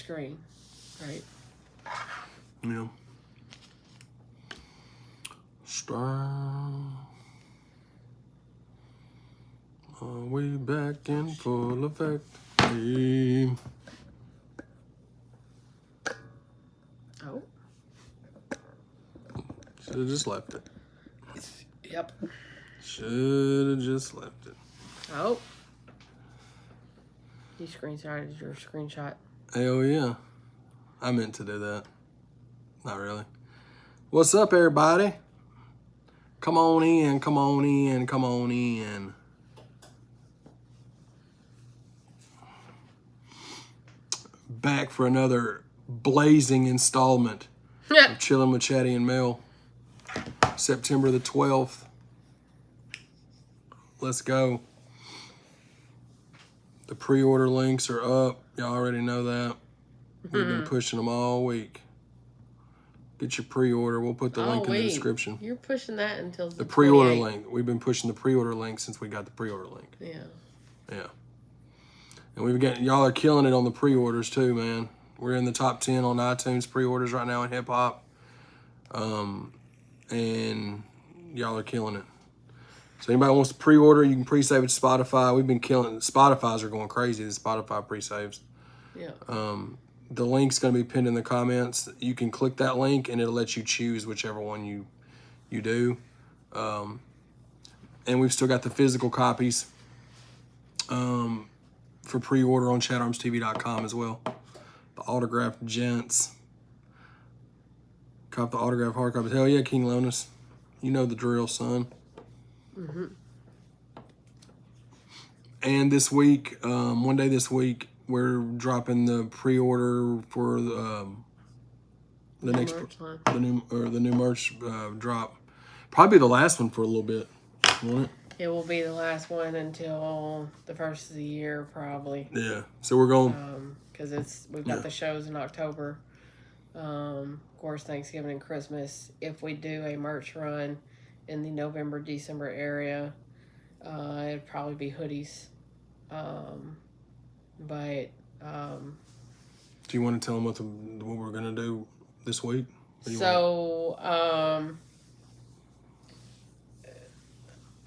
screen, right? Yeah. Strong. Are we back in full effect? Oh. Should have just left it. Yep. Should have just left it. Oh. You screenshotted your screenshot. Oh, yeah. I meant to do that. Not really. What's up, everybody? Come on in, come on in, come on in. Back for another blazing installment of Chillin with Chaddy and Mel. September the 12th. Let's go. The pre-order links are up. Y'all already know that. We've been pushing them all week. Get your pre-order. We'll put the link in the description. You're pushing that until the pre-order link. We've been pushing the pre-order link since we got the pre-order link. Yeah. Yeah. And we've got, y'all are killing it on the pre-orders too, man. We're in the top 10 on iTunes pre-orders right now in hip hop. And y'all are killing it. So anybody wants to pre-order, you can pre-save at Spotify. We've been killing it. Spotify's are going crazy, the Spotify pre-saves. Yeah. The link's going to be pinned in the comments. You can click that link and it'll let you choose whichever one you do. And we've still got the physical copies for pre-order on ChadArmesTV.com as well. The autographed gents. Cop the autographed hard copies. Hell yeah, King Lonus. You know the drill, son. Mm-hmm. And this week, one day this week, we're dropping the pre-order for the new merch drop. Probably the last one for a little bit, won't it? It will be the last one until the first of the year, probably. Yeah. So we're going. Because we've got the shows in October. Of course, Thanksgiving and Christmas. If we do a merch run in the November, December area, it'd probably be hoodies. But do you want to tell them what we're gonna do this week? So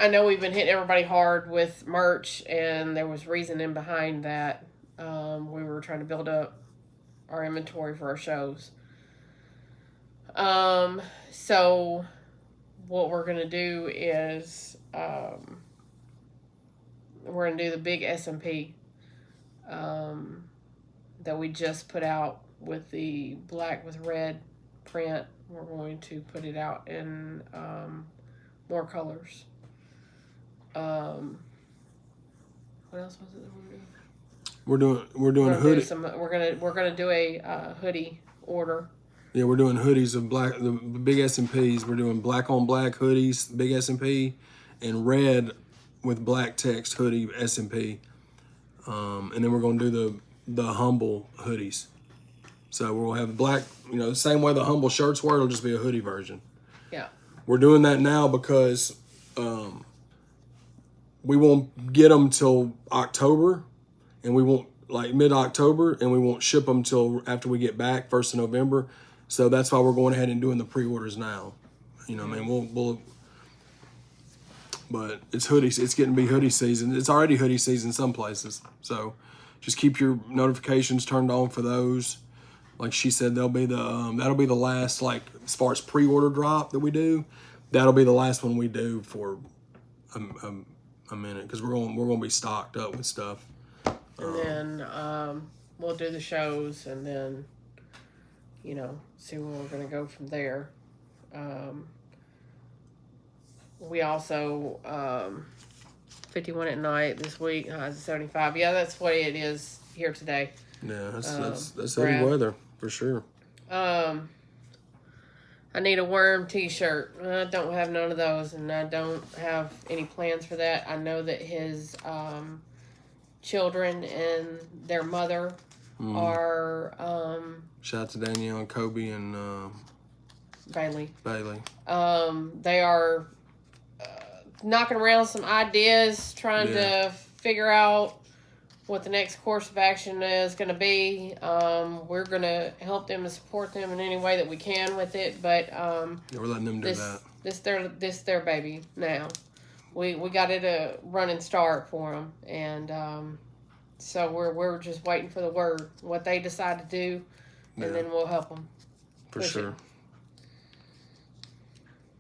I know we've been hitting everybody hard with merch, and there was reasoning behind that. We were trying to build up our inventory for our shows. So what we're gonna do is we're gonna do the big S&P that we just put out with the black with red print. We're going to put it out in more colors. What else was it that we're doing? We're doing hoodie. We're gonna do a hoodie order. Yeah, we're doing hoodies of black, the big S&Ps. We're doing black on black hoodies, big S&P, and red with black text hoodie S&P. And then we're gonna do the humble hoodies. So we'll have black, the same way the humble shirts were. It'll just be a hoodie version. Yeah. We're doing that now because we won't get them till October, and we won't mid-October, and we won't ship them till after we get back 1st of November. So that's why we're going ahead and doing the pre-orders now. We'll but it's hoodies. It's getting to be hoodie season. It's already hoodie season some places. So just keep your notifications turned on for those. Like she said, that'll be the last, as far as pre-order drop that we do. That'll be the last one we do for a minute, because we're going to be stocked up with stuff. And then we'll do the shows, and then see where we're going to go from there. We also 51 at night this week. 75. Yeah, that's what it is here today. Yeah, that's heavy weather for sure. I need a worm t-shirt. I don't have none of those, and I don't have any plans for that. I know that his children and their mother are shout out to Danielle and Kobe and Bailey. They are knocking around some ideas, trying to figure out what the next course of action is going to be. We're going to help them and support them in any way that we can with it. But Yeah, we're letting them do that. This their baby now. We got it a running start for them, and so we're just waiting for the word, what they decide to do, and then we'll help them. For sure.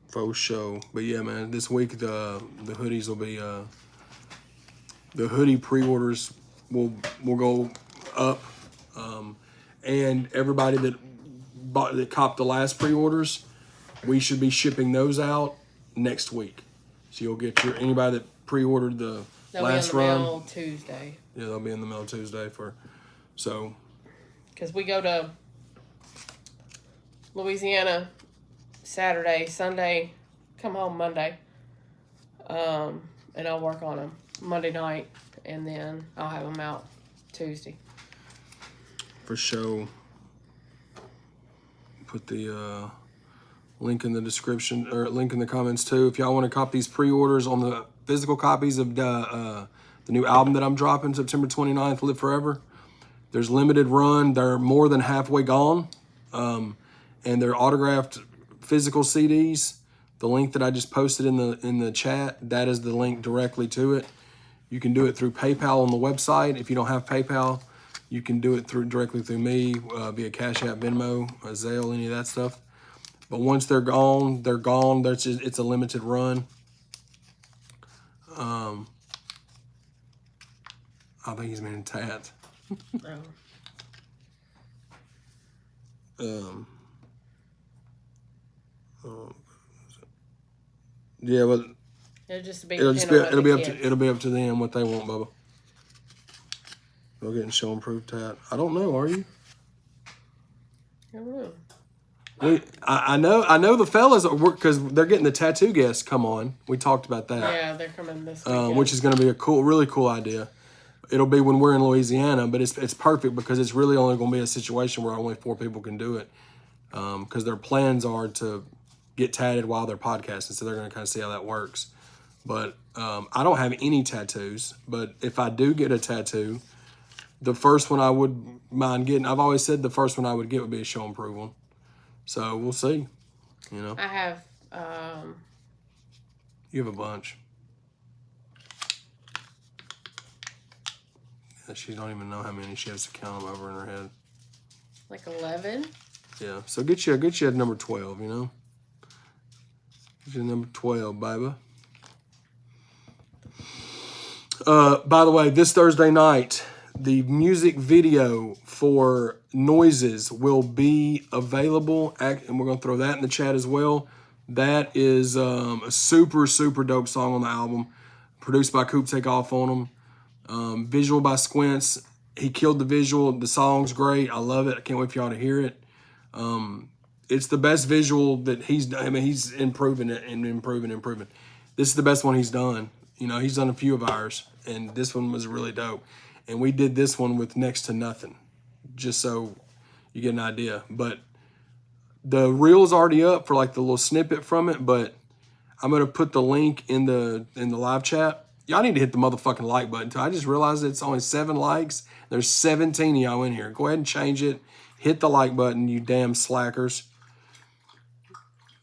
For sure. But yeah, man, this week the hoodies will be the hoodie pre-orders will go up, and everybody that copped the last pre-orders, we should be shipping those out next week. So you'll get anybody that pre-ordered the last run. They'll be in the mail Tuesday. Yeah, they'll be in the mail Tuesday Because we go to Louisiana Saturday, Sunday, come home Monday, and I'll work on them Monday night, and then I'll have them out Tuesday. For sure. Put the link in the description, or link in the comments too. If y'all want to cop these pre-orders on the physical copies of the new album that I'm dropping September 29th, Live Forever. There's limited run. They're more than halfway gone. And they're autographed physical CDs. The link that I just posted in the chat, that is the link directly to it. You can do it through PayPal on the website. If you don't have PayPal, you can do it directly through me via Cash App, Venmo, Zelle, any of that stuff. But once they're gone, they're gone. It's a limited run. I think he's been tat. Yeah, but it'll be up to them what they want, Bubba. They'll get and show and prove tat. I don't know. Are you? I don't know. I know the fellas because they're getting the tattoo guests come on. We talked about that. Yeah, they're coming this weekend. Which is going to be a really cool idea. It'll be when we're in Louisiana, but it's perfect because it's really only going to be a situation where only 4 people can do it. Because their plans are to get tatted while they're podcasting, so they're going to kind of see how that works. But I don't have any tattoos, but if I do get a tattoo, the first one I would mind getting, I've always said the first one I would get would be a show and prove one. So we'll see, you know. I have. You have a bunch. Yeah, she don't even know how many she has to count them over in her head. Like 11. Yeah, so get you at number 12, you know. Get you number 12, baby. By the way, this Thursday night, the music video for Noises will be available, and we're going to throw that in the chat as well. That is a super, super dope song on the album, produced by Coop Takeoff on them. Visual by Squints. He killed the visual. The song's great. I love it. I can't wait for y'all to hear it. It's the best visual that he's done. I mean, he's improving it and improving. This is the best one he's done. You know, he's done a few of ours, and this one was really dope. And we did this one with next to nothing, just so you get an idea. But the reel's already up for like the little snippet from it, but I'm gonna put the link in the live chat. Y'all need to hit the motherfucking like button too. I just realized it's only 7 likes. There's 17 of y'all in here. Go ahead and change it. Hit the like button, you damn slackers.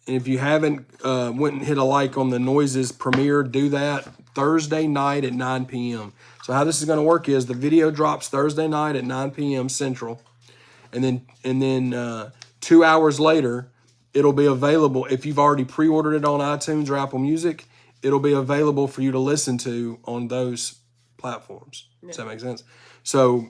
And if you haven't went and hit a like on the Noises premiere, do that Thursday night at 9 p.m. So how this is going to work is the video drops Thursday night at 9 p.m. Central. And then 2 hours later, it'll be available. If you've already pre-ordered it on iTunes or Apple Music, it'll be available for you to listen to on those platforms. Yeah. Does that make sense? So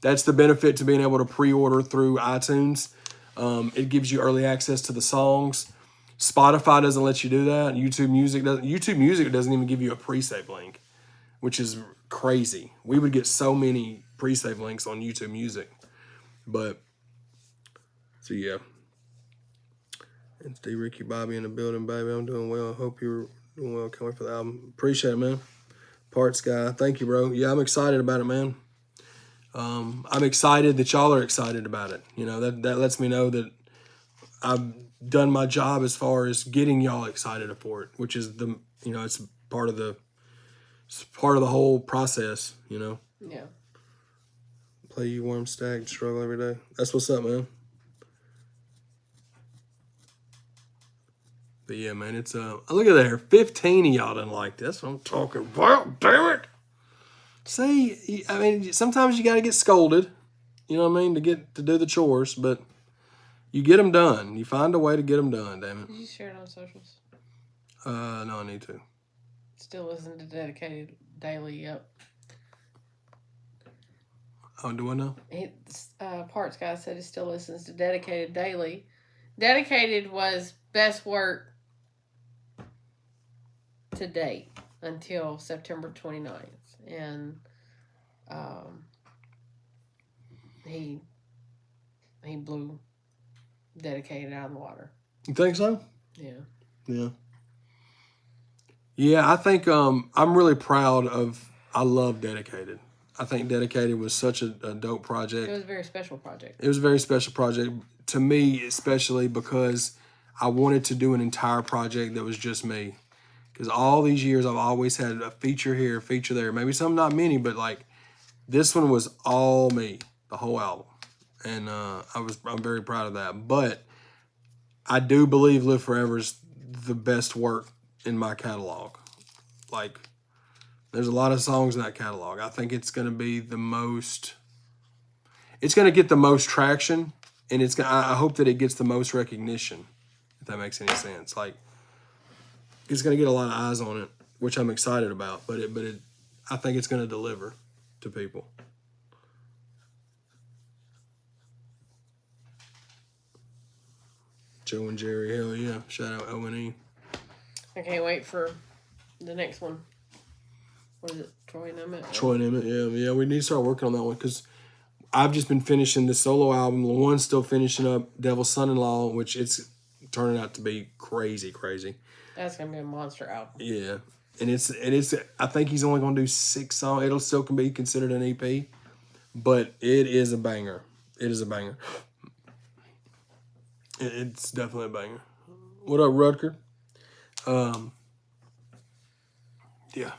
that's the benefit to being able to pre-order through iTunes. It gives you early access to the songs. Spotify doesn't let you do that. YouTube Music doesn't even give you a pre-save link, which is crazy. We would get so many pre-save links on YouTube Music. But, so yeah. It's D. Ricky Bobby in the building, baby. I'm doing well. I hope you're doing well. Can't wait for the album. Appreciate it, man. Parts guy. Thank you, bro. Yeah, I'm excited about it, man. I'm excited that y'all are excited about it. You know, that lets me know that I've done my job as far as getting y'all excited for it, which is it's part of the whole process, you know. Yeah. Play you warm stack, struggle every day. That's what's up, man. But yeah, man, it's look at there. 15 of y'all didn't like this. I'm talking about, damn it. See, I mean, sometimes you got to get scolded, you know what I mean, to do the chores, but you get them done. You find a way to get them done, damn it. Did you share it on socials? No, I need to. Still listen to Dedicated daily, yep. Oh, do I know? Parts guy said he still listens to Dedicated daily. Dedicated was best work to date until September 29th. And he blew Dedicated out of the water. You think so? Yeah. Yeah. Yeah, I think I'm really proud of, I love Dedicated. I think Dedicated was such a dope project. It was a very special project. It was a very special project to me, especially because I wanted to do an entire project that was just me. Because all these years I've always had a feature here, a feature there. Maybe some, not many, but like this one was all me, the whole album. And I'm very proud of that. But I do believe Live Forever is the best work in my catalog. Like, there's a lot of songs in that catalog. I think it's going to be the most, it's going to get the most traction, and I hope that it gets the most recognition, if that makes any sense. Like, it's going to get a lot of eyes on it, which I'm excited about, but I think it's going to deliver to people. Joe and Jerry, hell yeah. Shout out O&E. I can't wait for the next one. What is it? Troy Nemeth? Troy Nemeth, yeah. Yeah, we need to start working on that one because I've just been finishing the solo album. LaJuan's still finishing up Devil's Son-in-Law, which it's turning out to be crazy. That's going to be a monster album. Yeah. And it's I think he's only going to do 6 songs. It'll still can be considered an EP, but it is a banger. It is a banger. It's definitely a banger. What up, Rutger? Yeah.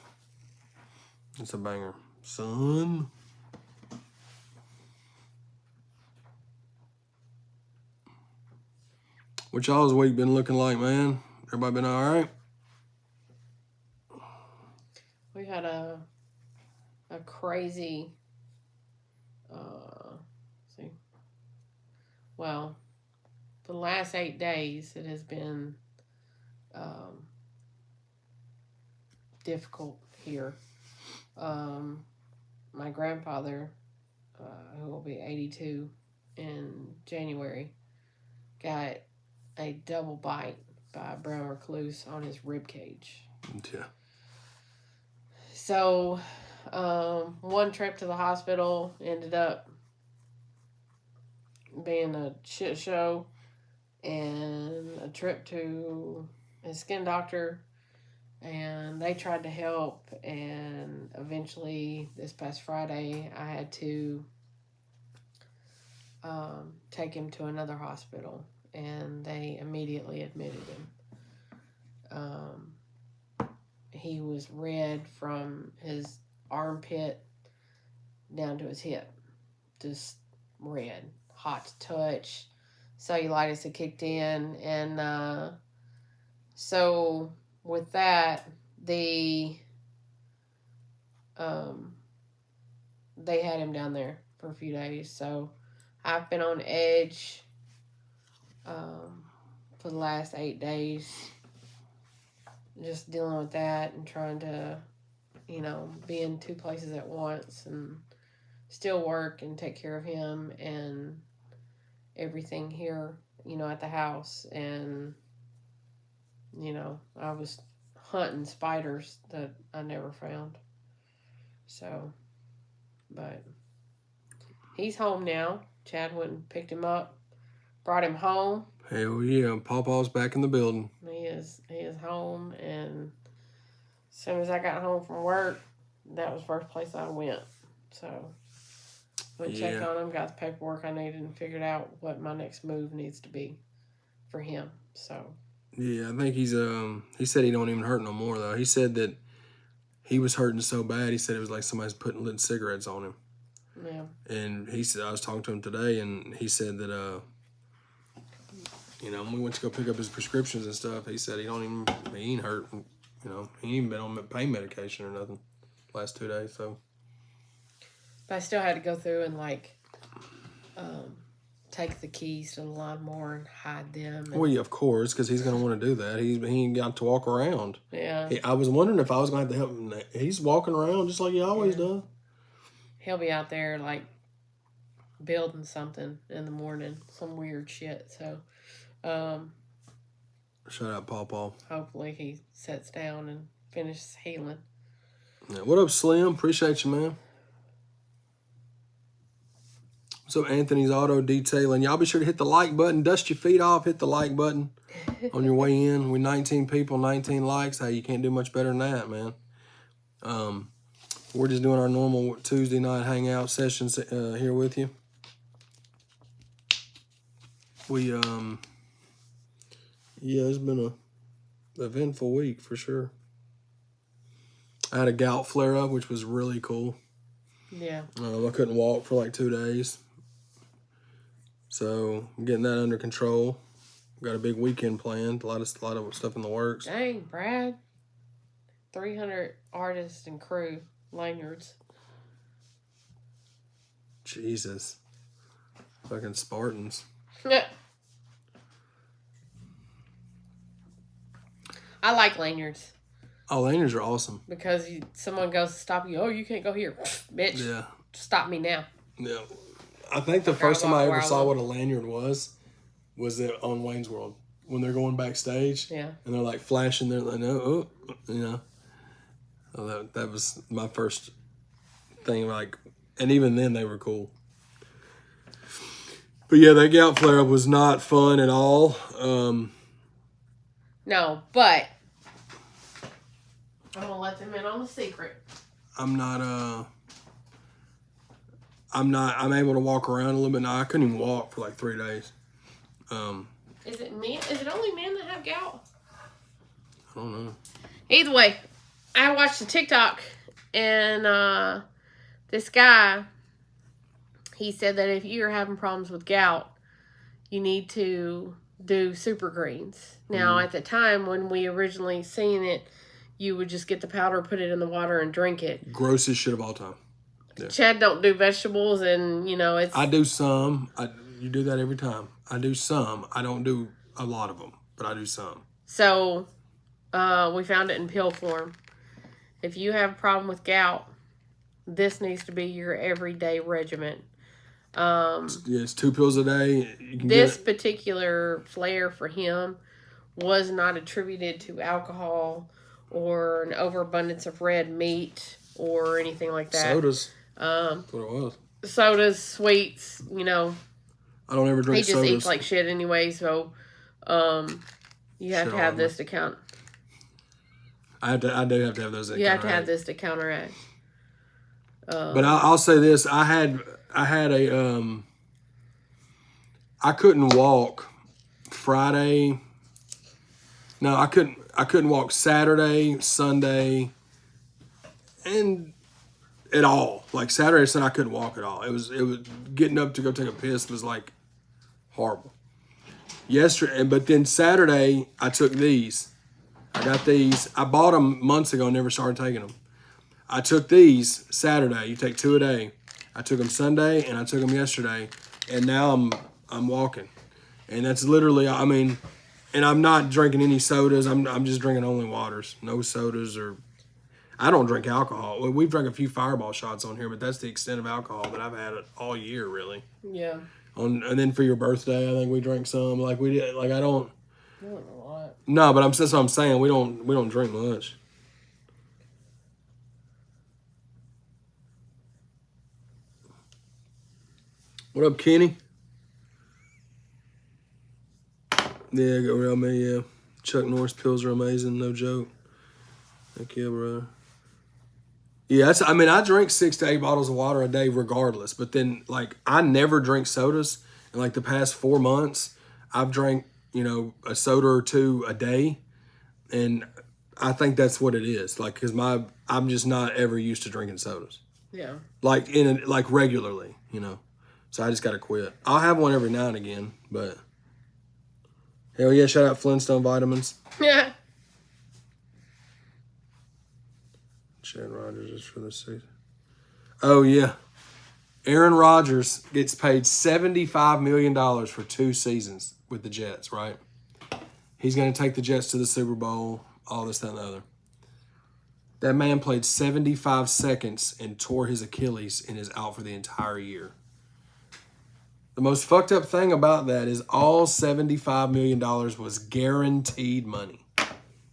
It's a banger. Son. What y'all's week been looking like, man? Everybody been all right? We had a crazy, well, the last 8 days it has been difficult here. My grandfather, who will be 82 in January, got a double bite by a brown recluse on his rib cage. Yeah. So, one trip to the hospital ended up being a shit show, and a trip to his skin doctor, and they tried to help, and eventually this past Friday I had to take him to another hospital, and they immediately admitted him. He was red from his armpit down to his hip. Just red. Hot to touch. Cellulitis had kicked in. And so with that, they had him down there for a few days. So I've been on edge for the last 8 days. Just dealing with that and trying to, be in 2 places at once and still work and take care of him and everything here, at the house. And, I was hunting spiders that I never found. So, but he's home now. Chad went and picked him up, brought him home. Hell yeah, Pawpaw's back in the building. He is home, and as soon as I got home from work, that was the first place I went. So, went and checked on him, got the paperwork I needed, and figured out what my next move needs to be for him. So. Yeah, I think he said he don't even hurt no more, though. He said that he was hurting so bad. He said it was like somebody's putting lit cigarettes on him. Yeah. And he said, I was talking to him today, and he said that, when we went to go pick up his prescriptions and stuff, he said he ain't hurt. He ain't even been on pain medication or nothing last 2 days. So, but I still had to go through and take the keys to the lawnmower and hide them. And, well, yeah, of course, because he's going to want to do that. He ain't got to walk around. Yeah. I was wondering if I was going to have to help him. He's walking around just like he always does. He'll be out there building something in the morning, some weird shit. So, shout out Paw. Hopefully he sits down and finishes healing. Yeah. What up, Slim? Appreciate you, man. So Anthony's Auto Detailing. Y'all be sure to hit the like button. Dust your feet off. Hit the like button on your way in. With 19 people, 19 likes. Hey, you can't do much better than that, man. We're just doing our normal Tuesday night hangout sessions here with you. It's been a eventful week for sure. I had a gout flare up, which was really cool. Yeah. I couldn't walk for like 2 days. So I'm getting that under control. Got a big weekend planned. A lot of stuff in the works. Dang, Brad. 300 artists and crew lanyards. Jesus. Fucking Spartans. I like lanyards. Oh, lanyards are awesome. Because someone goes to stop you. Oh, you can't go here. Bitch. Yeah. Stop me now. Yeah. I think the first time I ever saw what a lanyard was it on Wayne's World. When they're going backstage. Yeah. And they're like flashing their, So that was my first thing. And even then they were cool. But yeah, that gout flare-up was not fun at all. No, but I'm going to let them in on the secret. I'm able to walk around a little bit now. I couldn't even walk for like 3 days. Is it men? Is it only men that have gout? I don't know. Either way, I watched a TikTok and this guy, he said that if you're having problems with gout, you need to do super greens. Now, at the time when we originally seen it, you would just get the powder, put it in the water, and drink it. Grossest shit of all time. Yeah. Chad don't do vegetables, and it's. I do some. You do that every time. I do some. I don't do a lot of them, but I do some. So, we found it in pill form. If you have a problem with gout, this needs to be your everyday regimen. It's 2 pills a day. This particular flare for him was not attributed to alcohol or an overabundance of red meat or anything like that. Sodas. That's what it was. Sodas, sweets, I don't ever drink sodas. He just eats like shit anyway, so you have to have this to count. I do have to have those. You have to have this to counteract. But I'll say this: I had I couldn't walk Friday. No, I couldn't walk Saturday, Sunday, and at all. Like Saturday, Sunday, I couldn't walk at all. It was getting up to go take a piss was like horrible. But then Saturday, I took these. I got these. I bought them months ago and never started taking them. I took these Saturday. You take 2 a day. I took them Sunday and I took them yesterday, and now I'm walking. And that's literally, and I'm not drinking any sodas. I'm just drinking only waters. No sodas I don't drink alcohol. We've drank a few Fireball shots on here, but that's the extent of alcohol that I've had all year, really. Yeah. And then for your birthday, I think we drank some. Like we did. Like I don't. Not a lot. No, but that's what I'm saying. We don't drink much. What up, Kenny? Yeah, go around me. Yeah, Chuck Norris pills are amazing. No joke. Heck yeah, brother. Yeah, I drink 6 to 8 bottles of water a day regardless. But then, I never drink sodas. In, the past 4 months, I've drank, a soda or 2 a day. And I think that's what it is. Like, cause I'm just not ever used to drinking sodas. Yeah. Like like regularly, you know. So I just gotta quit. I'll have one every now and again, but hell yeah! Shout out Flintstone Vitamins. Yeah. Chad Rogers is for this season. Oh yeah, Aaron Rodgers gets paid $75 million for 2 seasons with the Jets. Right? He's gonna take the Jets to the Super Bowl. All this, that, and the other. That man played 75 seconds and tore his Achilles and is out for the entire year. The most fucked up thing about that is all $75 million was guaranteed money.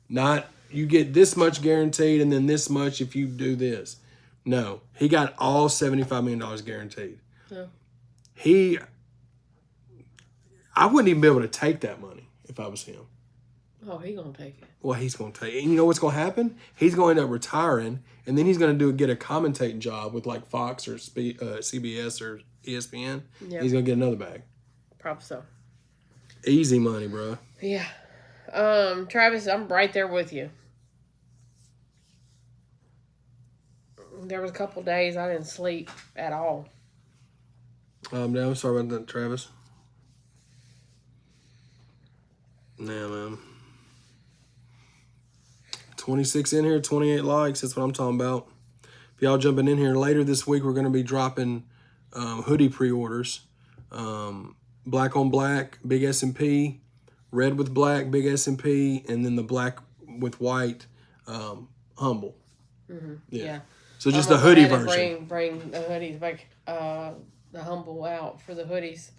Not, you get this much guaranteed and then this much if you do this. No, he got all $75 million guaranteed. Yeah. I wouldn't even be able to take that money if I was him. Oh, he gonna take it. Well, he's going to take it. And you know what's going to happen? He's going to end up retiring, and then he's going to get a commentating job with like Fox or CBS or ESPN. Yeah. He's going to get another bag. Probably so. Easy money, bro. Yeah. Travis, I'm right there with you. There was a couple days I didn't sleep at all. I'm sorry about that, Travis. Nah, man. 26 in here, 28 likes. That's what I'm talking about. If y'all jumping in here later this week, we're going to be dropping hoodie pre-orders. Black on black, big S&P. Red with black, big S&P. And then the black with white, humble. Mm-hmm. Yeah. So just the hoodie version. Bring the hoodies back, the humble out for the hoodies.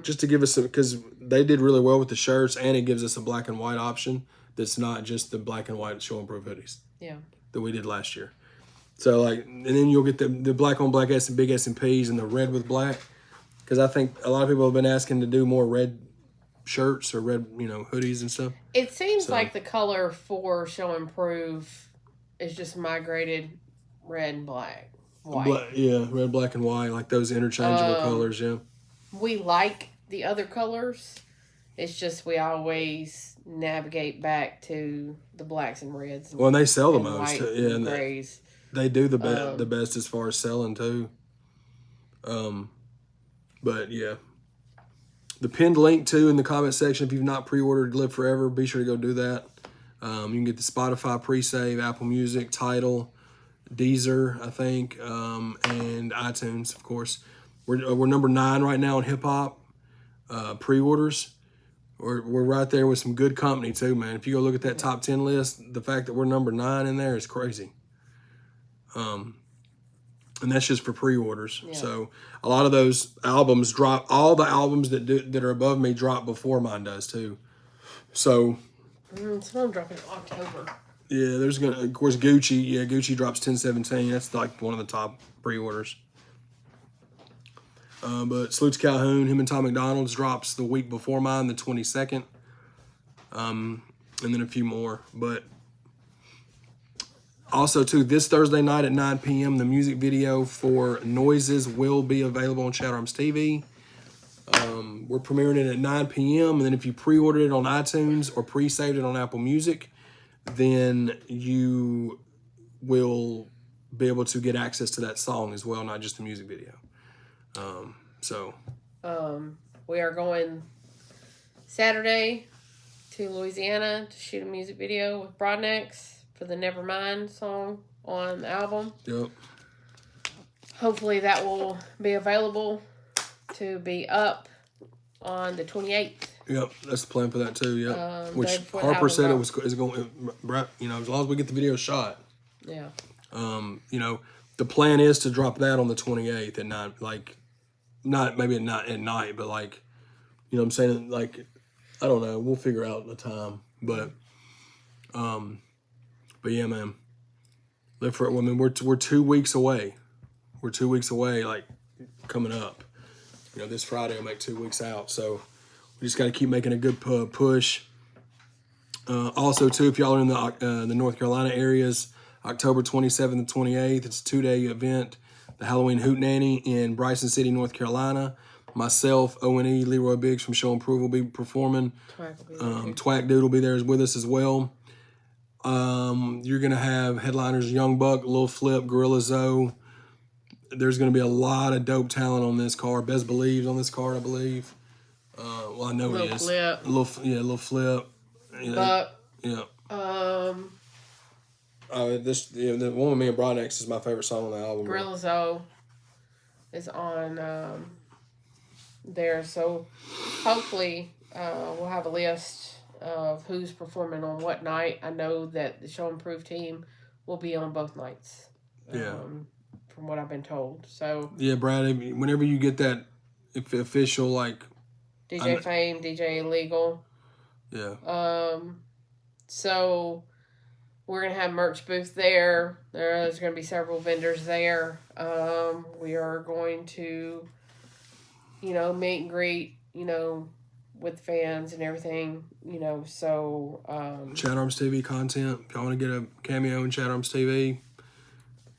Just to give us some, because they did really well with the shirts, and it gives us a black and white option that's not just the black and white show and proof hoodies. Yeah. That we did last year. So like, and then you'll get the black on black big S&Ps and the red with black, because I think a lot of people have been asking to do more red shirts or red, hoodies and stuff. It seems like the color for show and prove is just migrated red and black. White. Red, black, and white, like those interchangeable colors. Yeah. We like the other colors. It's just we always navigate back to the blacks and reds. Well, and they sell the and most. White Yeah, and grays. They do the best as far as selling too. But yeah, the pinned link too in the comment section. If you've not pre-ordered Live Forever, be sure to go do that. You can get the Spotify pre-save, Apple Music, Tidal, Deezer, I think, and iTunes, of course. We're number 9 right now in hip hop pre-orders. We're right there with some good company too, man. If you go look at that top 10 list, the fact that we're number 9 in there is crazy. And that's just for pre-orders. Yeah. So a lot of those albums drop. All the albums that are above me drop before mine does too. So. Some of them drop in October. Yeah, there's of course Gucci. Yeah, Gucci drops 10/17. That's like one of the top pre-orders. But Salutes Calhoun, him and Tom McDonald's drops the week before mine, the 22nd. And then a few more. But also, too, this Thursday night at 9 p.m., the music video for Noises will be available on ChadArmesTV. We're premiering it at 9 p.m. And then if you pre-ordered it on iTunes or pre-saved it on Apple Music, then you will be able to get access to that song as well, not just the music video. We are going Saturday to Louisiana to shoot a music video with Broadnecks for the Nevermind song on the album. Yep. Hopefully that will be available to be up on the 28th. Yep, that's the plan for that too. Yep. Which Harper said is going. As long as we get the video shot. Yeah. The plan is to drop that on the 28th at 9. Like, not maybe not at night, but like, what I'm saying, like, I don't know. We'll figure out the time, but yeah, man. Live for it. I mean, we're 2 weeks away. We're 2 weeks away. Like, coming up. This Friday will make 2 weeks out. So we just got to keep making a good push. Also, too, if y'all are in the North Carolina areas, October 27th and 28th, it's a 2-day event. The Halloween Hootenanny in Bryson City, North Carolina. Myself, O&E, Leroy Biggs from Show and Prove will be performing. Twack Dude will be there with us as well. You're gonna have headliners Young Buck, Lil Flip, Gorilla Zoe. There's gonna be a lot of dope talent on this card. Best Believes on this card, I believe. Well, I know he is. Flip. Lil Flip. Buck. Yeah. The one with me and Broadnex is my favorite song on the album. Gorilla Zoe is on there, so hopefully we'll have a list of who's performing on what night. I know that the Show Improve team will be on both nights. From what I've been told. So yeah, Brad, whenever you get that official, like DJ Fame, DJ Illegal. Yeah. So we're gonna have merch booth there. There's gonna be several vendors there. We are going to, meet and greet, with fans and everything, so ChadArmesTV content. If y'all want to get a cameo in ChadArmesTV,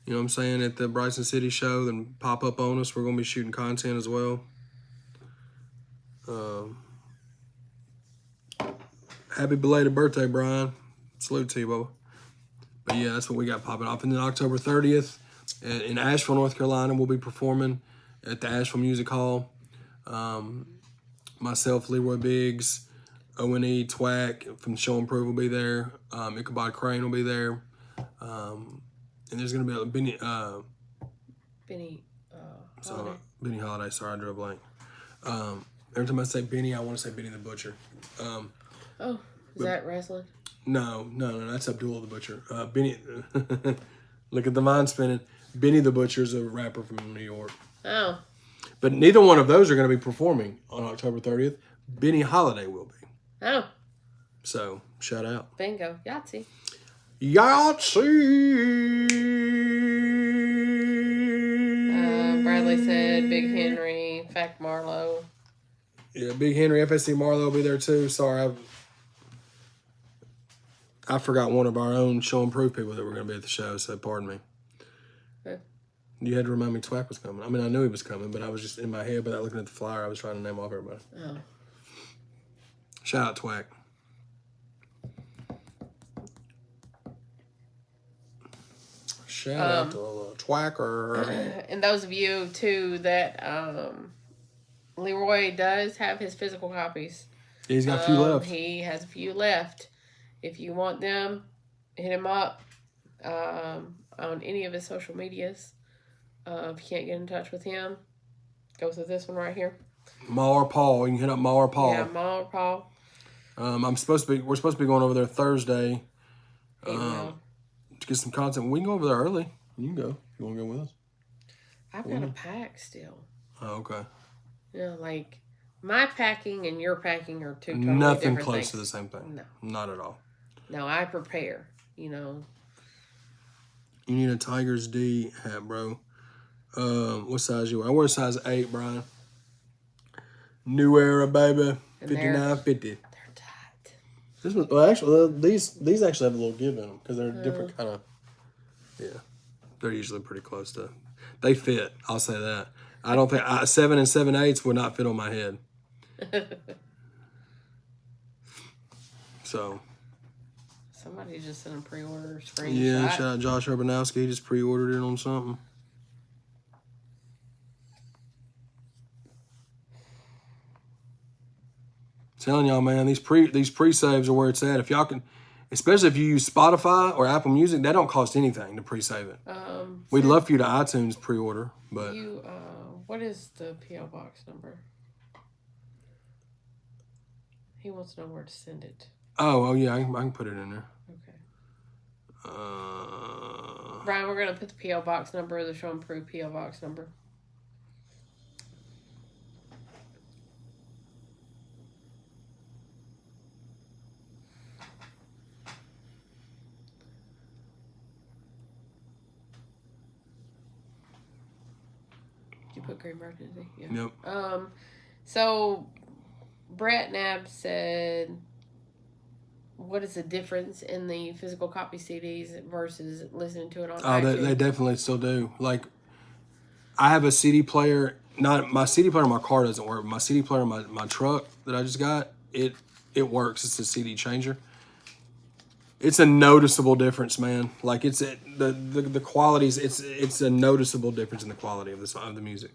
you know what I'm saying, at the Bryson City show, then pop up on us. We're gonna be shooting content as well. Happy belated birthday, Brian. Salute to you, Bubba. But yeah, that's what we got popping off. And then October 30th in Asheville, North Carolina, we'll be performing at the Asheville Music Hall. Myself, Leroy Biggs, O&E, Twack from Show Improve will be there. Ichabod Crane will be there. And there's going to be a Benny Holiday. Sorry, I drew a blank. Every time I say Benny, I want to say Benny the Butcher. is that wrestling? No, that's Abdullah the Butcher. Benny, look at the mind spinning. Benny the Butcher is a rapper from New York. Oh. But neither one of those are going to be performing on October 30th. Benny Holiday will be. Oh. So, shout out. Bingo. Yahtzee. Bradley said Big Henry, Fact Marlowe. Yeah, Big Henry, FSC Marlowe will be there too. Sorry, I forgot one of our own Show Improve people that were going to be at the show, so pardon me. Okay. You had to remind me Twack was coming. I mean, I knew he was coming, but I was just in my head without looking at the flyer. I was trying to name off everybody. Oh. Shout out Twack. Shout out to Twacker. And those of you, too, that Leroy does have his physical copies. He's got a few left. He has a few left. If you want them, hit him up on any of his social medias. If you can't get in touch with him, go through this one right here. Ma or Paul. You can hit up Ma or Paul. Yeah, Ma or Paul. We're supposed to be going over there Thursday to get some content. We can go over there early. You can go. You want to go with us? I've got a pack still. Oh, okay. Like my packing and your packing are two totally Nothing different close things. to the same thing. No. Not at all. No, I prepare, You need a Tigers D hat, bro. What size you wear? I wear a size 8, Brian. New Era, baby. 59.50. They're tight. This was these actually have a little give in them because they're different kind of. Yeah, they're usually pretty close to. They fit. I'll say that. I don't think 7 and 7/8 would not fit on my head. So. Somebody just sent a pre-order screenshot. Yeah, shout out Josh Urbanowski. He just pre-ordered it on something. Telling y'all, man, these pre-saves are where it's at. If y'all can, especially if you use Spotify or Apple Music, that don't cost anything to pre-save it. We'd love for you to iTunes pre-order, but what is the PO box number? He wants to know where to send it. Oh yeah, I can put it in there. Okay. Brian, we're gonna put the PO box number, the Show Improve PO box number. You put Green Emergency? Yeah. Yep. So Brett Nab said, what is the difference in the physical copy CDs versus listening to it on iTunes? Oh, they definitely still do. Like, I have a CD player. Not my CD player in my car doesn't work. My CD player in my truck that I just got, it works. It's a CD changer. it's a noticeable difference, man. Like the qualities. It's a noticeable difference in the quality of the music.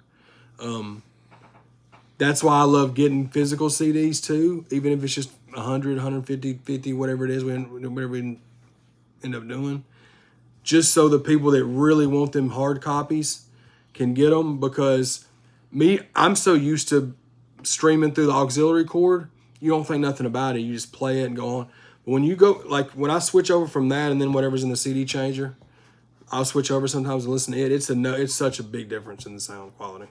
That's why I love getting physical CDs too, even if it's just 100, 150, 50, whatever it is, whatever we end up doing. Just so the people that really want them hard copies can get them, because I'm so used to streaming through the auxiliary cord, you don't think nothing about it. You just play it and go on. But when you go, like when I switch over from that and then whatever's in the CD changer, I'll switch over sometimes and listen to it. It's such a big difference in the sound quality.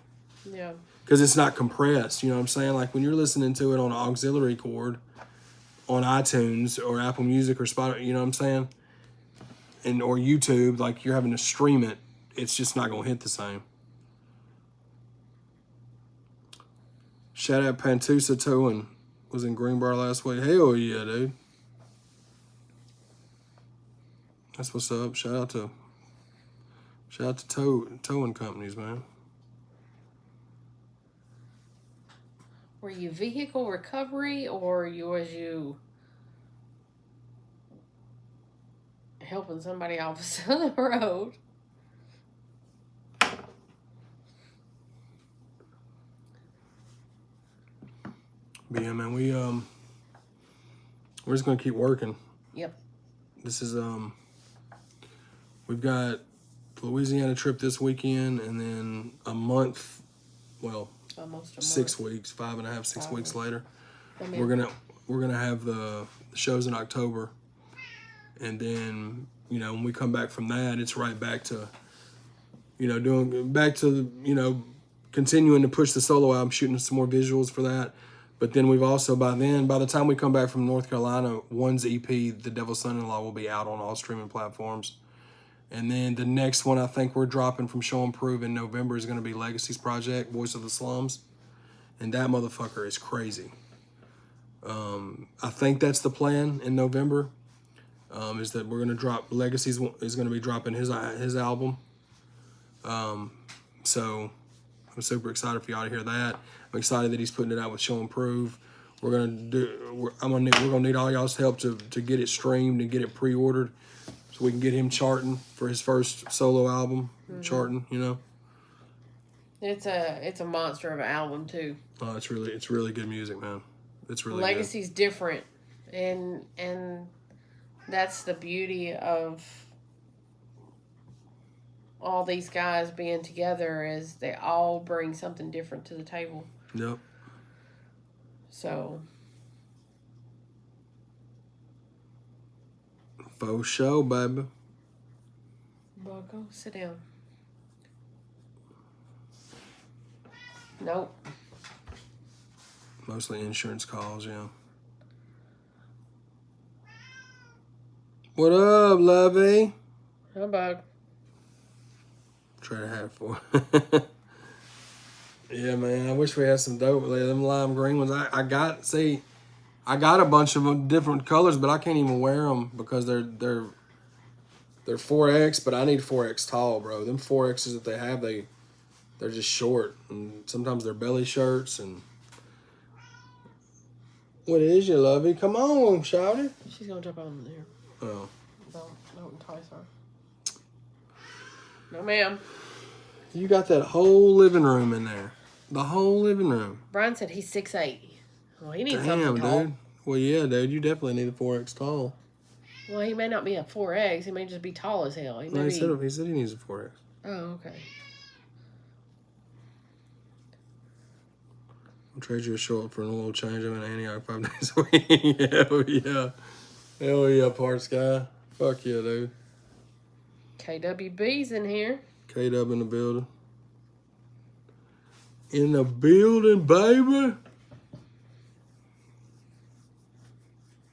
Yeah. Because it's not compressed, you know what I'm saying? Like when you're listening to it on an auxiliary cord on iTunes or Apple Music or Spotify, you know what I'm saying? Or YouTube, like you're having to stream it, it's just not gonna hit the same. Shout out Pantusa Towing was in Greenbrier last week. Hell yeah, dude. That's what's up. Shout out to towing companies, man. Were you vehicle recovery, or was you helping somebody off the side of the road? But yeah, man, we're just gonna keep working. Yep. This is we've got the Louisiana trip this weekend, and then a month, well, almost a 6 month. weeks, 5.5, 6 weeks later. I mean, We're gonna have the shows in October, and then when we come back from that, it's right back to continuing to push the solo album, shooting some more visuals for that. But then we've also by the time we come back from North Carolina, One's EP, The Devil's Son-in-Law, will be out on all streaming platforms. And then the next one I think we're dropping from Show and Prove in November is going to be Legacy's project, Voice of the Slums. And that motherfucker is crazy. I think that's the plan in November, is that we're going to drop, Legacy's is going to be dropping his album. So I'm super excited for y'all to hear that. I'm excited that he's putting it out with Show and Prove. We're gonna need all y'all's help to get it streamed and get it pre-ordered, so we can get him charting for his first solo album. Charting, It's a monster of an album too. Oh, it's really good music, man. It's really Legacy's different, and that's the beauty of all these guys being together, is they all bring something different to the table. Yep. So. Faux show, baby. Well, go sit down. Nope. Mostly insurance calls, yeah. What up, lovey? How about? Try to have for. Yeah, man. I wish we had some dope. Them lime green ones. I got a bunch of them, different colors, but I can't even wear them because they're 4X. But I need 4X tall, bro. Them 4Xs that they have, they're just short, and sometimes they're belly shirts. And what is you, lovey? Come on, shouty. She's gonna jump on there. Oh. Don't entice her. No, ma'am. You got that whole living room in there. The whole living room. Brian said he's 6'8". Well, he needs Damn, something tall. dude. Well, yeah, dude. You definitely need a 4X tall. Well, he may not be a 4X. He may just be tall as hell. He said he needs a 4X. Oh, okay. I'll trade you a short for a little change. I'm in Antioch 5 days a week. Hell yeah. Hell yeah, parts guy. Fuck yeah, dude. KWB's in here. K-Dub in the building. In the building, baby.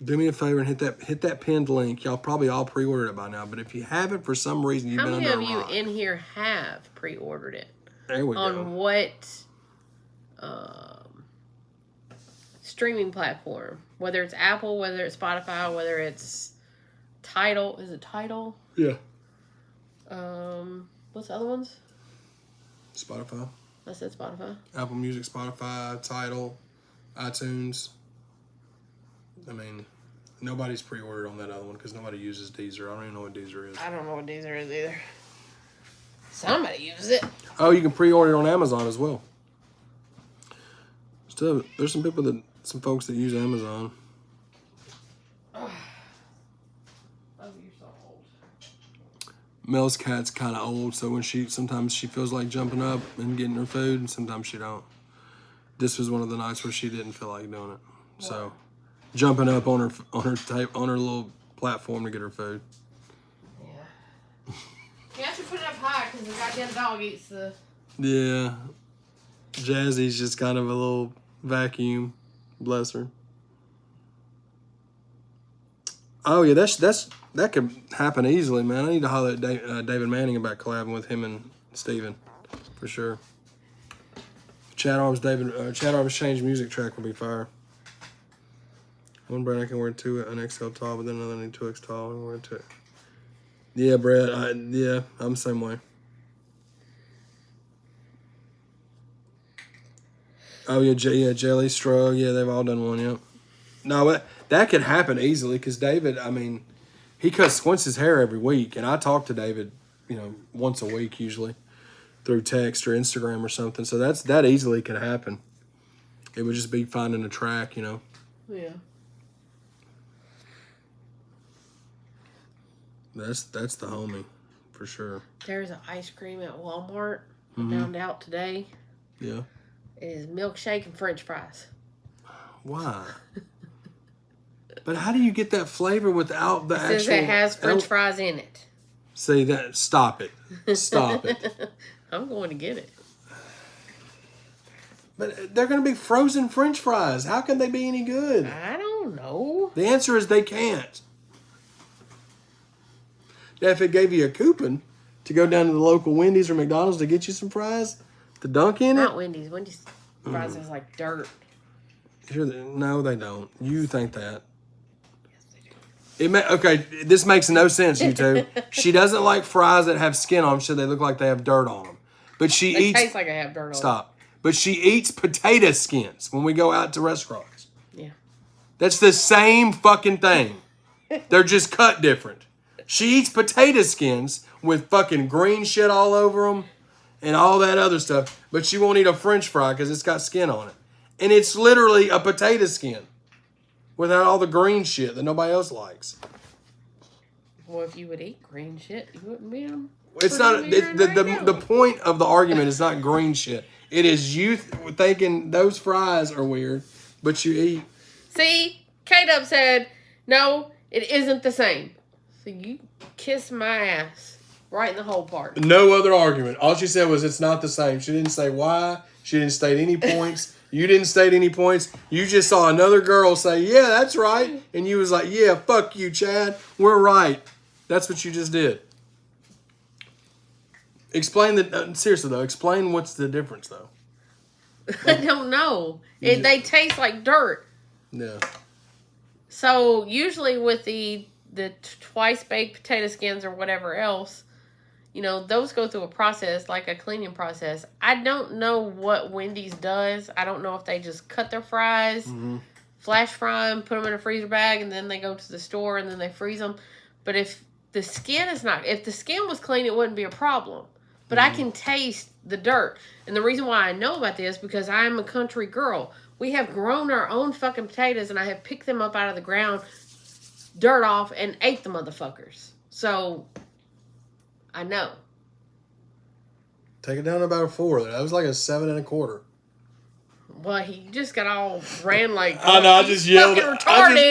Do me a favor and hit that pinned link. Y'all probably all pre-ordered it by now, but if you haven't for some reason, you've been under a rock. How many of you in here have pre-ordered it? There we go. On what streaming platform? Whether it's Apple, whether it's Spotify, whether it's Tidal. Is it Tidal? Yeah. What's the other ones? Spotify. I said Spotify. Apple Music, Spotify, Tidal, iTunes. I mean, Nobody's pre-ordered on that other one because nobody uses Deezer. I don't even know what Deezer is. I don't know what Deezer is either. Somebody uses it. Oh, you can pre-order it on Amazon as well. Still, there's some folks that use Amazon. Oh, you're so old. Mel's cat's kind of old, so when sometimes she feels like jumping up and getting her food, and sometimes she don't. This was one of the nights where she didn't feel like doing it, so jumping up on her little platform to get her food. Yeah. You have to put it up high because the goddamn dog eats the. Yeah, Jazzy's just kind of a little vacuum. Bless her. Oh yeah, that could happen easily, man. I need to holler at David Manning about collabing with him and Steven, for sure. ChadArmes Change music track will be fire. One brand I can wear an XL tall, but then another need 2X tall. I can wear two. Yeah, Brad. I'm the same way. Oh yeah, Jelly, Strug. Yeah, they've all done one. Yep. No, that could happen easily because David. I mean, he cuts Quince's hair every week, and I talk to David, once a week usually, through text or Instagram or something. So that easily could happen. It would just be finding a track, Yeah. That's the homie, for sure. There's an ice cream at Walmart. I found out today. Yeah. It is milkshake and French fries. Why? But how do you get that flavor without the actual? It says it has French fries in it. See that? Stop it! Stop it! I'm going to get it. But they're going to be frozen French fries. How can they be any good? I don't know. The answer is they can't. Now, if it gave you a coupon to go down to the local Wendy's or McDonald's to get you some fries, to dunk in it. Not Wendy's. Wendy's fries is like dirt. No, they don't. You think that. Okay, this makes no sense, you two. She doesn't like fries that have skin on them, so they look like they have dirt on them. But she They eats. taste like I have dirt on them. Stop. But she eats potato skins when we go out to restaurants. Yeah. That's the same fucking thing. They're just cut different. She eats potato skins with fucking green shit all over them and all that other stuff, but she won't eat a French fry because it's got skin on it. And it's literally a potato skin without all the green shit that nobody else likes. Well, if you would eat green shit, you wouldn't be on. It's not the point of the argument is not green shit. It is you thinking those fries are weird, but you eat. See, K-Dub said, no, it isn't the same. So you kiss my ass right in the whole part. No other argument. All she said was it's not the same. She didn't say why. She didn't state any points. You didn't state any points. You just saw another girl say, yeah, that's right. And you was like, yeah, fuck you, Chad. We're right. That's what you just did. Explain seriously though, explain what's the difference though. I don't know. They taste like dirt. Yeah. So usually with the twice baked potato skins or whatever else, those go through a process, like a cleaning process. I don't know what Wendy's does. I don't know if they just cut their fries, flash fry them, put them in a freezer bag, and then they go to the store and then they freeze them. But if the skin was clean, it wouldn't be a problem. But I can taste the dirt. And the reason why I know about this, because I'm a country girl. We have grown our own fucking potatoes, and I have picked them up out of the ground, dirt off, and ate the motherfuckers. So, I know. Take it down to about a 4. That was like a 7 1/4. Well, he just got all ran like. I know. I just yelled. I just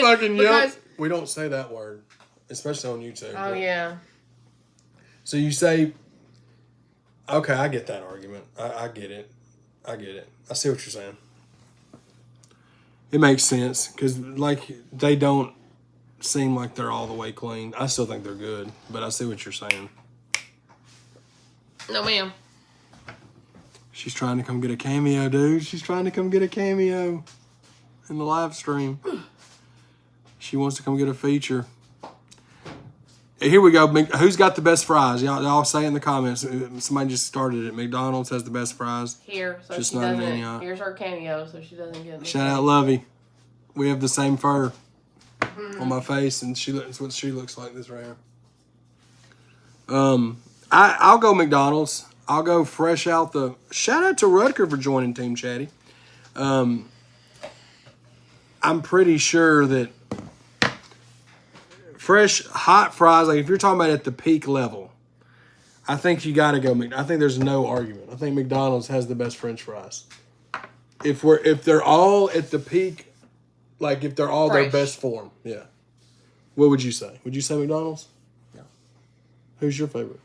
fucking yelled. Because, We don't say that word, especially on YouTube. oh yeah. So you say, okay, I get that argument. I get it. I get it. I see what you're saying. It makes sense because they don't seem like they're all the way clean. I still think they're good, but I see what you're saying. No, ma'am. She's trying to come get a cameo, dude. She's trying to come get a cameo in the live stream. She wants to come get a feature. Here we go. Who's got the best fries? Y'all say in the comments. Somebody just started it. McDonald's has the best fries. Here, so just she not doesn't. Here's her cameo, so she doesn't get. Shout out, Lovey. We have the same fur. on my face, and that's what she looks like. This right here. I'll go McDonald's. I'll go fresh out the. Shout out to Rutger for joining Team Chaddy. I'm pretty sure that fresh hot fries, like if you're talking about at the peak level, I think you got to go. I think there's no argument. I think McDonald's has the best French fries. If they're all at the peak, like if they're all their best form, yeah. What would you say? Would you say McDonald's? No. Who's your favorite?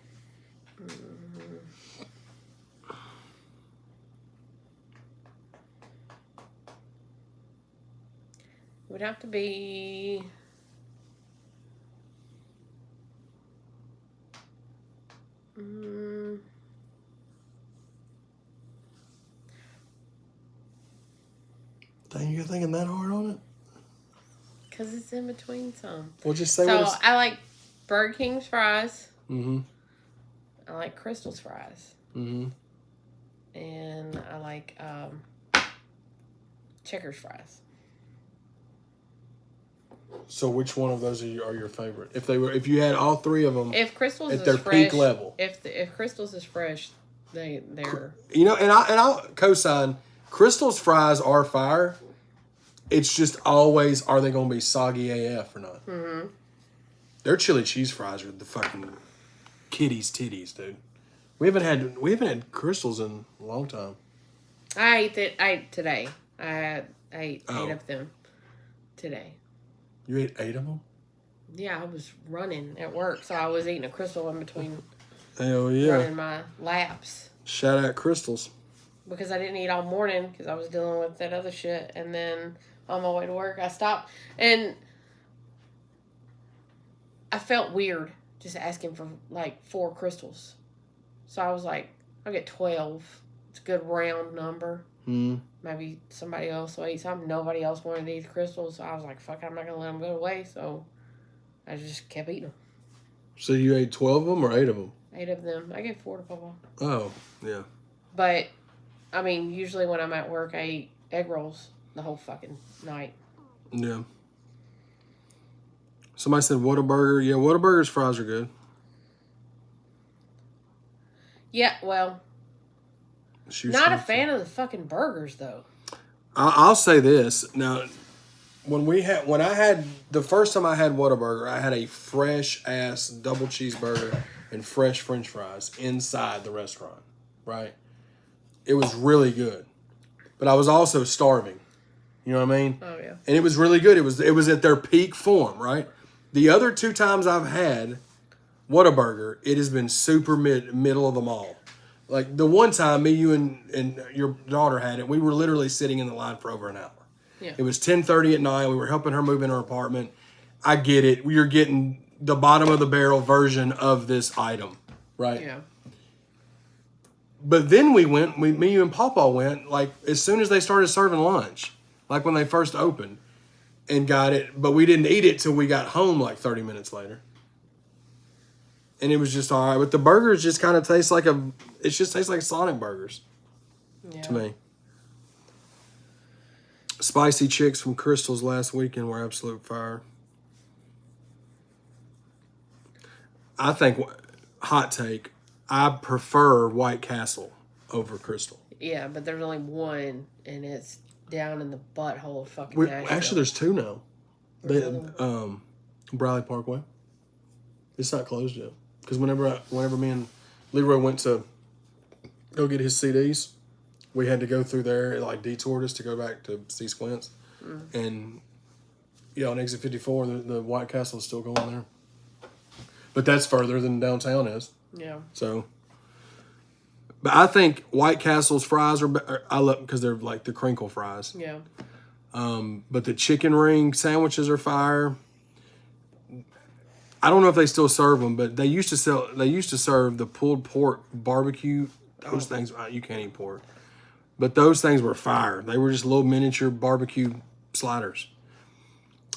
Would have to be. Dang, you're thinking that hard on it? Because it's in between some. Well, just say so I like Burger King's fries. Mm-hmm. I like Crystal's fries. Mm-hmm. And I like Checkers fries. So which one of those are your favorite? If you had all three of them, if Crystal's at their is fresh, peak level, if Crystal's is fresh, they're and I'll co-sign. Crystal's fries are fire. It's just always, are they going to be soggy AF or not? Mm-hmm. Their chili cheese fries are the fucking kitty's titties, dude. We haven't had Crystals in a long time. I ate today. I ate 8 of them today. You ate 8 of them? Yeah, I was running at work, so I was eating a Crystal in between. Hell yeah! Running my laps. Shout out Crystals. Because I didn't eat all morning because I was dealing with that other shit, and then on my way to work I stopped and I felt weird just asking for like 4 Crystals. So I was like, I'll get 12. It's a good round number. Maybe somebody else will eat something. Nobody else wanted these Crystals, so I was like, fuck, I'm not gonna let them go to waste. So I just kept eating them. So you ate 12 of them or 8 of them? 8 of them. I gave 4 to Papa. Oh, yeah. But I mean, usually when I'm at work, I eat egg rolls the whole fucking night. Yeah. Somebody said Whataburger. Yeah, Whataburger's fries are good. Yeah, well, not a fan of the fucking burgers, though. I'll say this. Now, when I had, the first time I had Whataburger, I had a fresh-ass double cheeseburger and fresh French fries inside the restaurant, right? It was really good. But I was also starving. You know what I mean? Oh, yeah. And it was really good. It was at their peak form, right? The other 2 times I've had Whataburger, it has been super middle of the mall. Like the one time me, you, and your daughter had it, we were literally sitting in the line for over an hour. Yeah. It was 10:30 at night. We were helping her move in her apartment. I get it. You're getting the bottom of the barrel version of this item, right? Yeah. But then me, you, and Pawpaw went, like, as soon as they started serving lunch, like when they first opened, and got it. But we didn't eat it till we got home, like 30 minutes later. And it was just all right. But the burgers just kind of taste like it just tastes like Sonic burgers to me. Spicy chicks from Crystal's last weekend were absolute fire. I think, hot take, I prefer White Castle over Crystal. Yeah, but there's only one, and it's down in the butthole of fucking Nashville. Actually, there's 2 now. Briley Parkway. It's not closed yet. Because whenever me and Leroy went to go get his CDs, we had to go through there. It like detoured us to go back to see Squints. And yeah, on exit 54, the White Castle is still going there. But that's further than downtown is. Yeah. So, but I think White Castle's fries I love because they're like the crinkle fries. Yeah. But the chicken ring sandwiches are fire. I don't know if they still serve them, but they used to serve the pulled pork barbecue. Those things, you can't eat pork. But those things were fire. They were just little miniature barbecue sliders.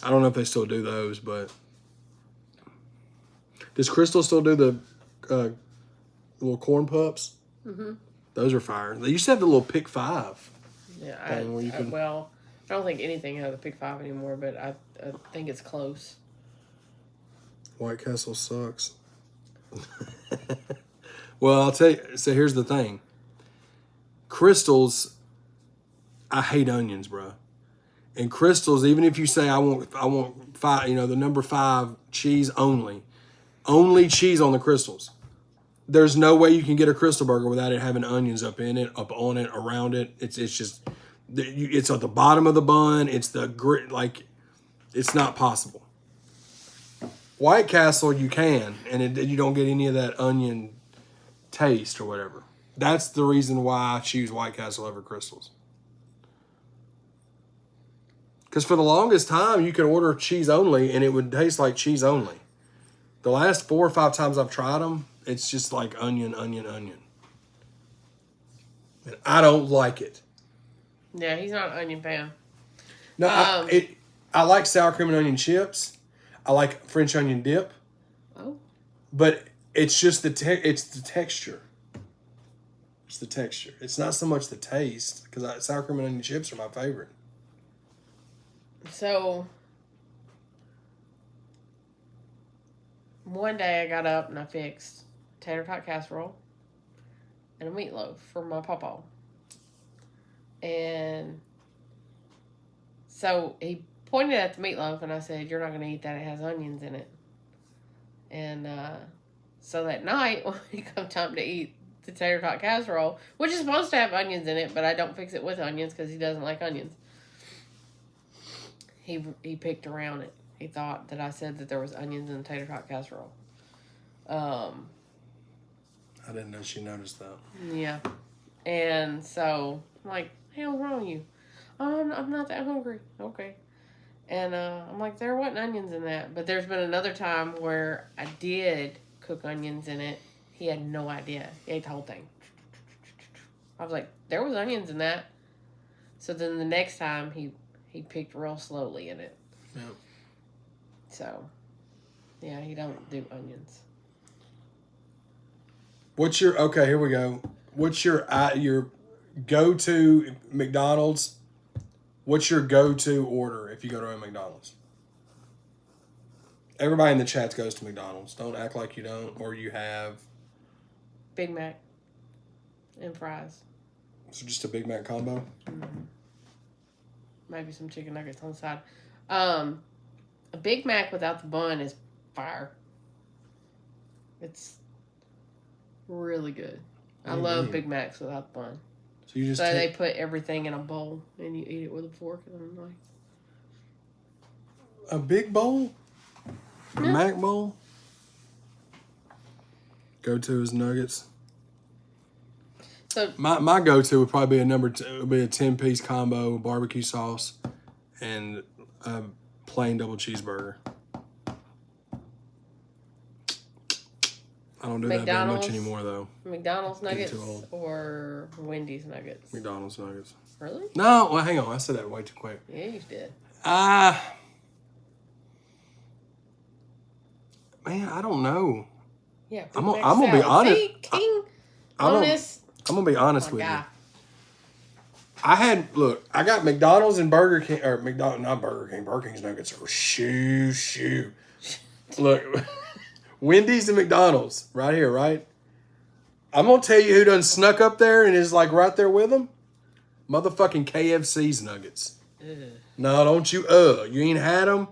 I don't know if they still do those, but does Crystal still do the little corn pups? Mm-hmm. Those are fire. They used to have the little Pick 5. Yeah, well, I don't think anything has a Pick 5 anymore, but I think it's close. White Castle sucks. Well, I'll tell you. So here's the thing. Crystals, I hate onions, bro. And Crystals, even if you say I want 5, the number 5 cheese only cheese on the Crystals. There's no way you can get a Crystal burger without it having onions up in it, up on it, around it. It's just, it's at the bottom of the bun. It's the grit, like, it's not possible. White Castle, you can, and you don't get any of that onion taste or whatever. That's the reason why I choose White Castle over Crystals. Because for the longest time, you could order cheese only, and it would taste like cheese only. The last 4 or 5 times I've tried them, it's just like onion, onion, onion. And I don't like it. Yeah, he's not an onion fan. No, I like sour cream and onion chips. I like French onion dip. Oh. But it's just the texture. It's the texture. It's not so much the taste, because sour cream and onion chips are my favorite. So, one day I got up and I fixed tater tot casserole and a meatloaf for my pawpaw. And so he pointed at the meatloaf and I said, "You're not going to eat that. It has onions in it." And so that night, when it come time to eat the tater tot casserole, which is supposed to have onions in it, but I don't fix it with onions because he doesn't like onions. He picked around it. He thought that I said that there was onions in the tater tot casserole. I didn't know she noticed that. Yeah. And so, I'm like, hell's wrong with you? Oh, I'm not that hungry. Okay. And I'm like, there wasn't onions in that. But there's been another time where I did cook onions in it. He had no idea. He ate the whole thing. I was like, there was onions in that. So then the next time, he picked real slowly in it. Yeah. So, yeah, he don't do onions. Okay, here we go. What's your go-to McDonald's? What's your go-to order if you go to a McDonald's? Everybody in the chat goes to McDonald's. Don't act like you don't, or you have. Big Mac and fries. So just a Big Mac combo? Mm-hmm. Maybe some chicken nuggets on the side. A Big Mac without the bun is fire. It's really good. I love Big Macs without the bun. So you just they put everything in a bowl and you eat it with a fork. And I'm like, a big bowl? A Mac bowl? Go-to is nuggets. So my go-to would probably be a 10-piece combo, barbecue sauce, and a plain double cheeseburger. I don't do that very much anymore, though. McDonald's nuggets or Wendy's nuggets? McDonald's nuggets. Really? No, well, hang on. I said that way too quick. Yeah, you did. Man, I don't know. Yeah, I'm gonna be honest. See, King, I'm gonna be honest with you. I got McDonald's and Burger King, or not Burger King. Burger King's nuggets are shoo. Look, Wendy's and McDonald's right here, right? I'm gonna tell you who done snuck up there and is like right there with them. Motherfucking KFC's nuggets. Ugh. No, don't you? You ain't had them.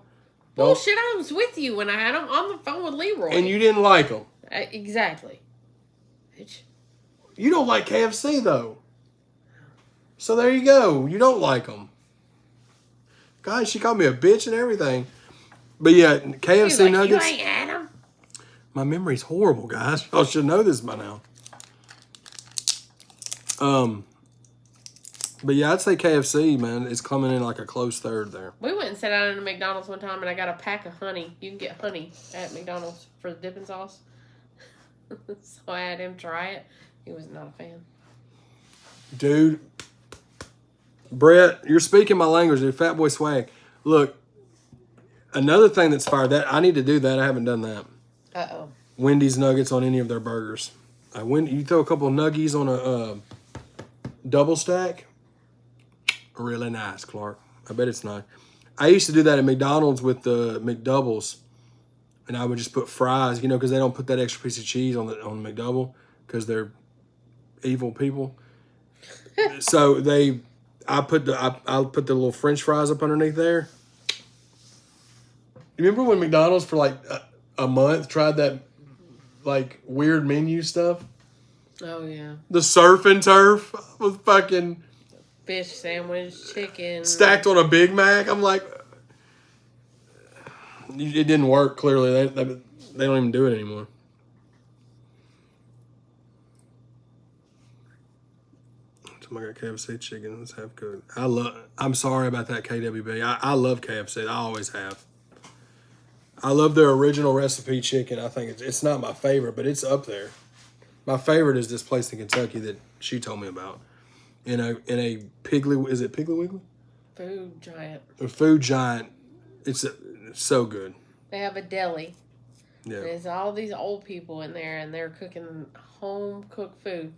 Bullshit! I was with you when I had them on the phone with Leroy, and you didn't like them. Exactly. Bitch. You don't like KFC though. So there you go. You don't like them. Guys, she called me a bitch and everything. But yeah, KFC nuggets. You ain't had them. My memory's horrible, guys. Y'all should know this by now. But yeah, I'd say KFC, man. It's coming in like a close third there. We went and sat down in a McDonald's one time and I got a pack of honey. You can get honey at McDonald's for the dipping sauce. So I had him try it. He was not a fan. Dude. Brett, you're speaking my language, dude. Fat boy swag. Look, another thing that's fire, that I need to do that. I haven't done that. Uh-oh. Wendy's nuggets on any of their burgers. You throw a couple of nuggies on a double stack. Really nice, Clark. I bet it's nice. I used to do that at McDonald's with the McDoubles, and I would just put fries, you know, because they don't put that extra piece of cheese on the McDouble because they're evil people. So I put the little French fries up underneath there. You remember when McDonald's for like a month tried that like weird menu stuff? Oh yeah. The surf and turf with fucking Fish sandwich, chicken stacked on a Big Mac. I'm like, it didn't work. Clearly, they don't even do it anymore. I got KFC chicken. Let's have good. I'm sorry about that, KWB. I love KFC. I always have. I love their original recipe chicken. I think it's not my favorite, but it's up there. My favorite is this place in Kentucky that she told me about. In a Piggly, is it Piggly Wiggly? Food Giant. A Food Giant. It's so good. They have a deli. Yeah. There's all these old people in there, and they're cooking home cooked food.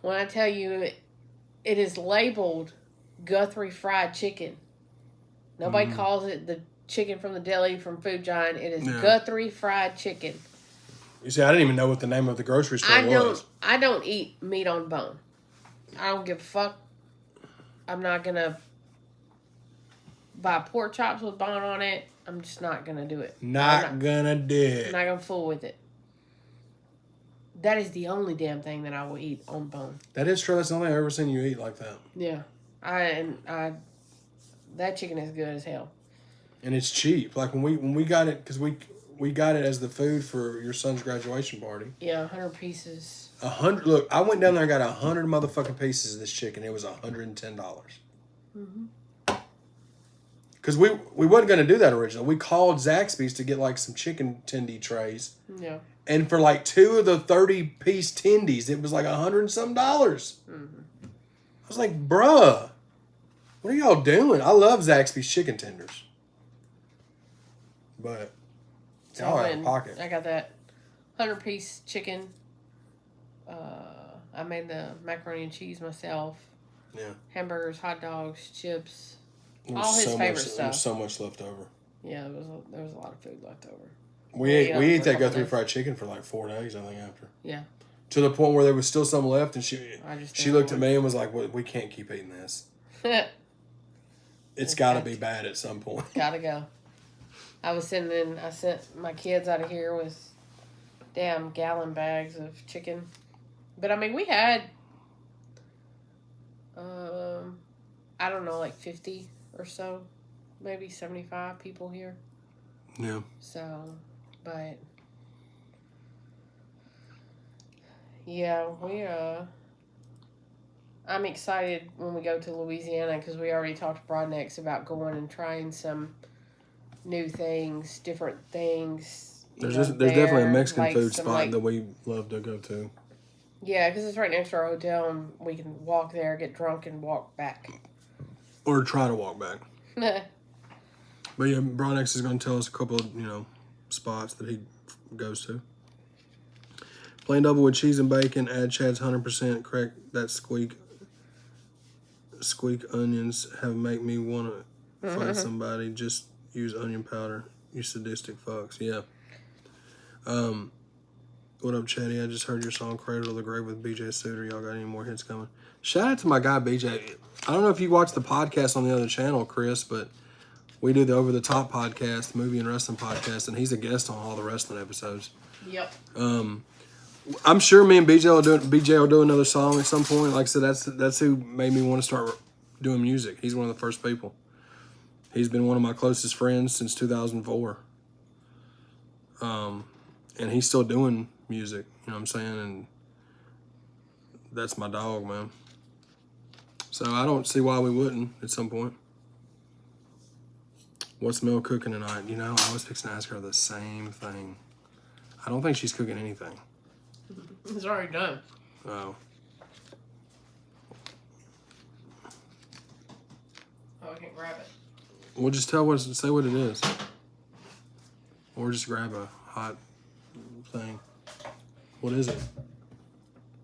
When I tell you, it is labeled Guthrie fried chicken. Nobody calls it the chicken from the deli from Food Giant. It is Guthrie fried chicken. You see, I didn't even know what the name of the grocery store was. I don't eat meat on bone. I don't give a fuck. I'm not going to buy pork chops with bone on it. I'm just not going to do it. Not gonna do it. I'm not going to fool with it. That is the only damn thing that I will eat on bone. That is true. That's the only thing I've ever seen you eat like that. Yeah. That chicken is good as hell. And it's cheap. Like when we got it, because we got it as the food for your son's graduation party. Yeah, 100 pieces. 100. Look, I went down there and got 100 motherfucking pieces of this chicken. It was $110. Because we wasn't going to do that originally. We called Zaxby's to get like some chicken tendy trays. Yeah. And for like 2 of the 30-piece tendies, it was like $100 and some dollars. I was like, bruh, what are y'all doing? I love Zaxby's chicken tenders. But y'all out of pocket. I got that 100-piece chicken. I made the macaroni and cheese myself. Yeah. Hamburgers, hot dogs, chips. All his favorite stuff. There was so much left over. Yeah, there was a lot of food left over. We ate that Guthrie fried chicken for like 4 days, I think, after. Yeah. To the point where there was still some left, and she looked at me and was like, well, we can't keep eating this. It's got to be bad at some point. Gotta go. I sent my kids out of here with damn gallon bags of chicken. But, I mean, we had, I don't know, like 50 or so, maybe 75 people here. Yeah. So, but, yeah, I'm excited when we go to Louisiana because we already talked to Broadnex about going and trying some new things, different things. There's definitely a Mexican food spot that we love to go to. Yeah, because it's right next to our hotel, and we can walk there, get drunk, and walk back. Or try to walk back. But yeah, Bronex is going to tell us a couple of, spots that he goes to. Plain double with cheese and bacon. Add Chad's 100%. Correct that squeak onions have make me want to fight somebody. Just use onion powder. You sadistic fucks. Yeah. What up, Chaddy? I just heard your song Cradle to the Grave with BJ Suter. Y'all got any more hits coming? Shout out to my guy, BJ. I don't know if you watched the podcast on the other channel, Chris, but we do the Over the Top podcast, movie and wrestling podcast, and he's a guest on all the wrestling episodes. Yep. I'm sure me and BJ will do another song at some point. Like I said, that's who made me want to start doing music. He's one of the first people. He's been one of my closest friends since 2004. And he's still doing music, you know what I'm saying? And that's my dog, man. So I don't see why we wouldn't at some point. What's Mel cooking tonight? I was fixing to ask her the same thing. I don't think she's cooking anything. It's already done. Oh. Oh, I can't grab it. We'll just say what it is. Or just grab a hot thing. What is it?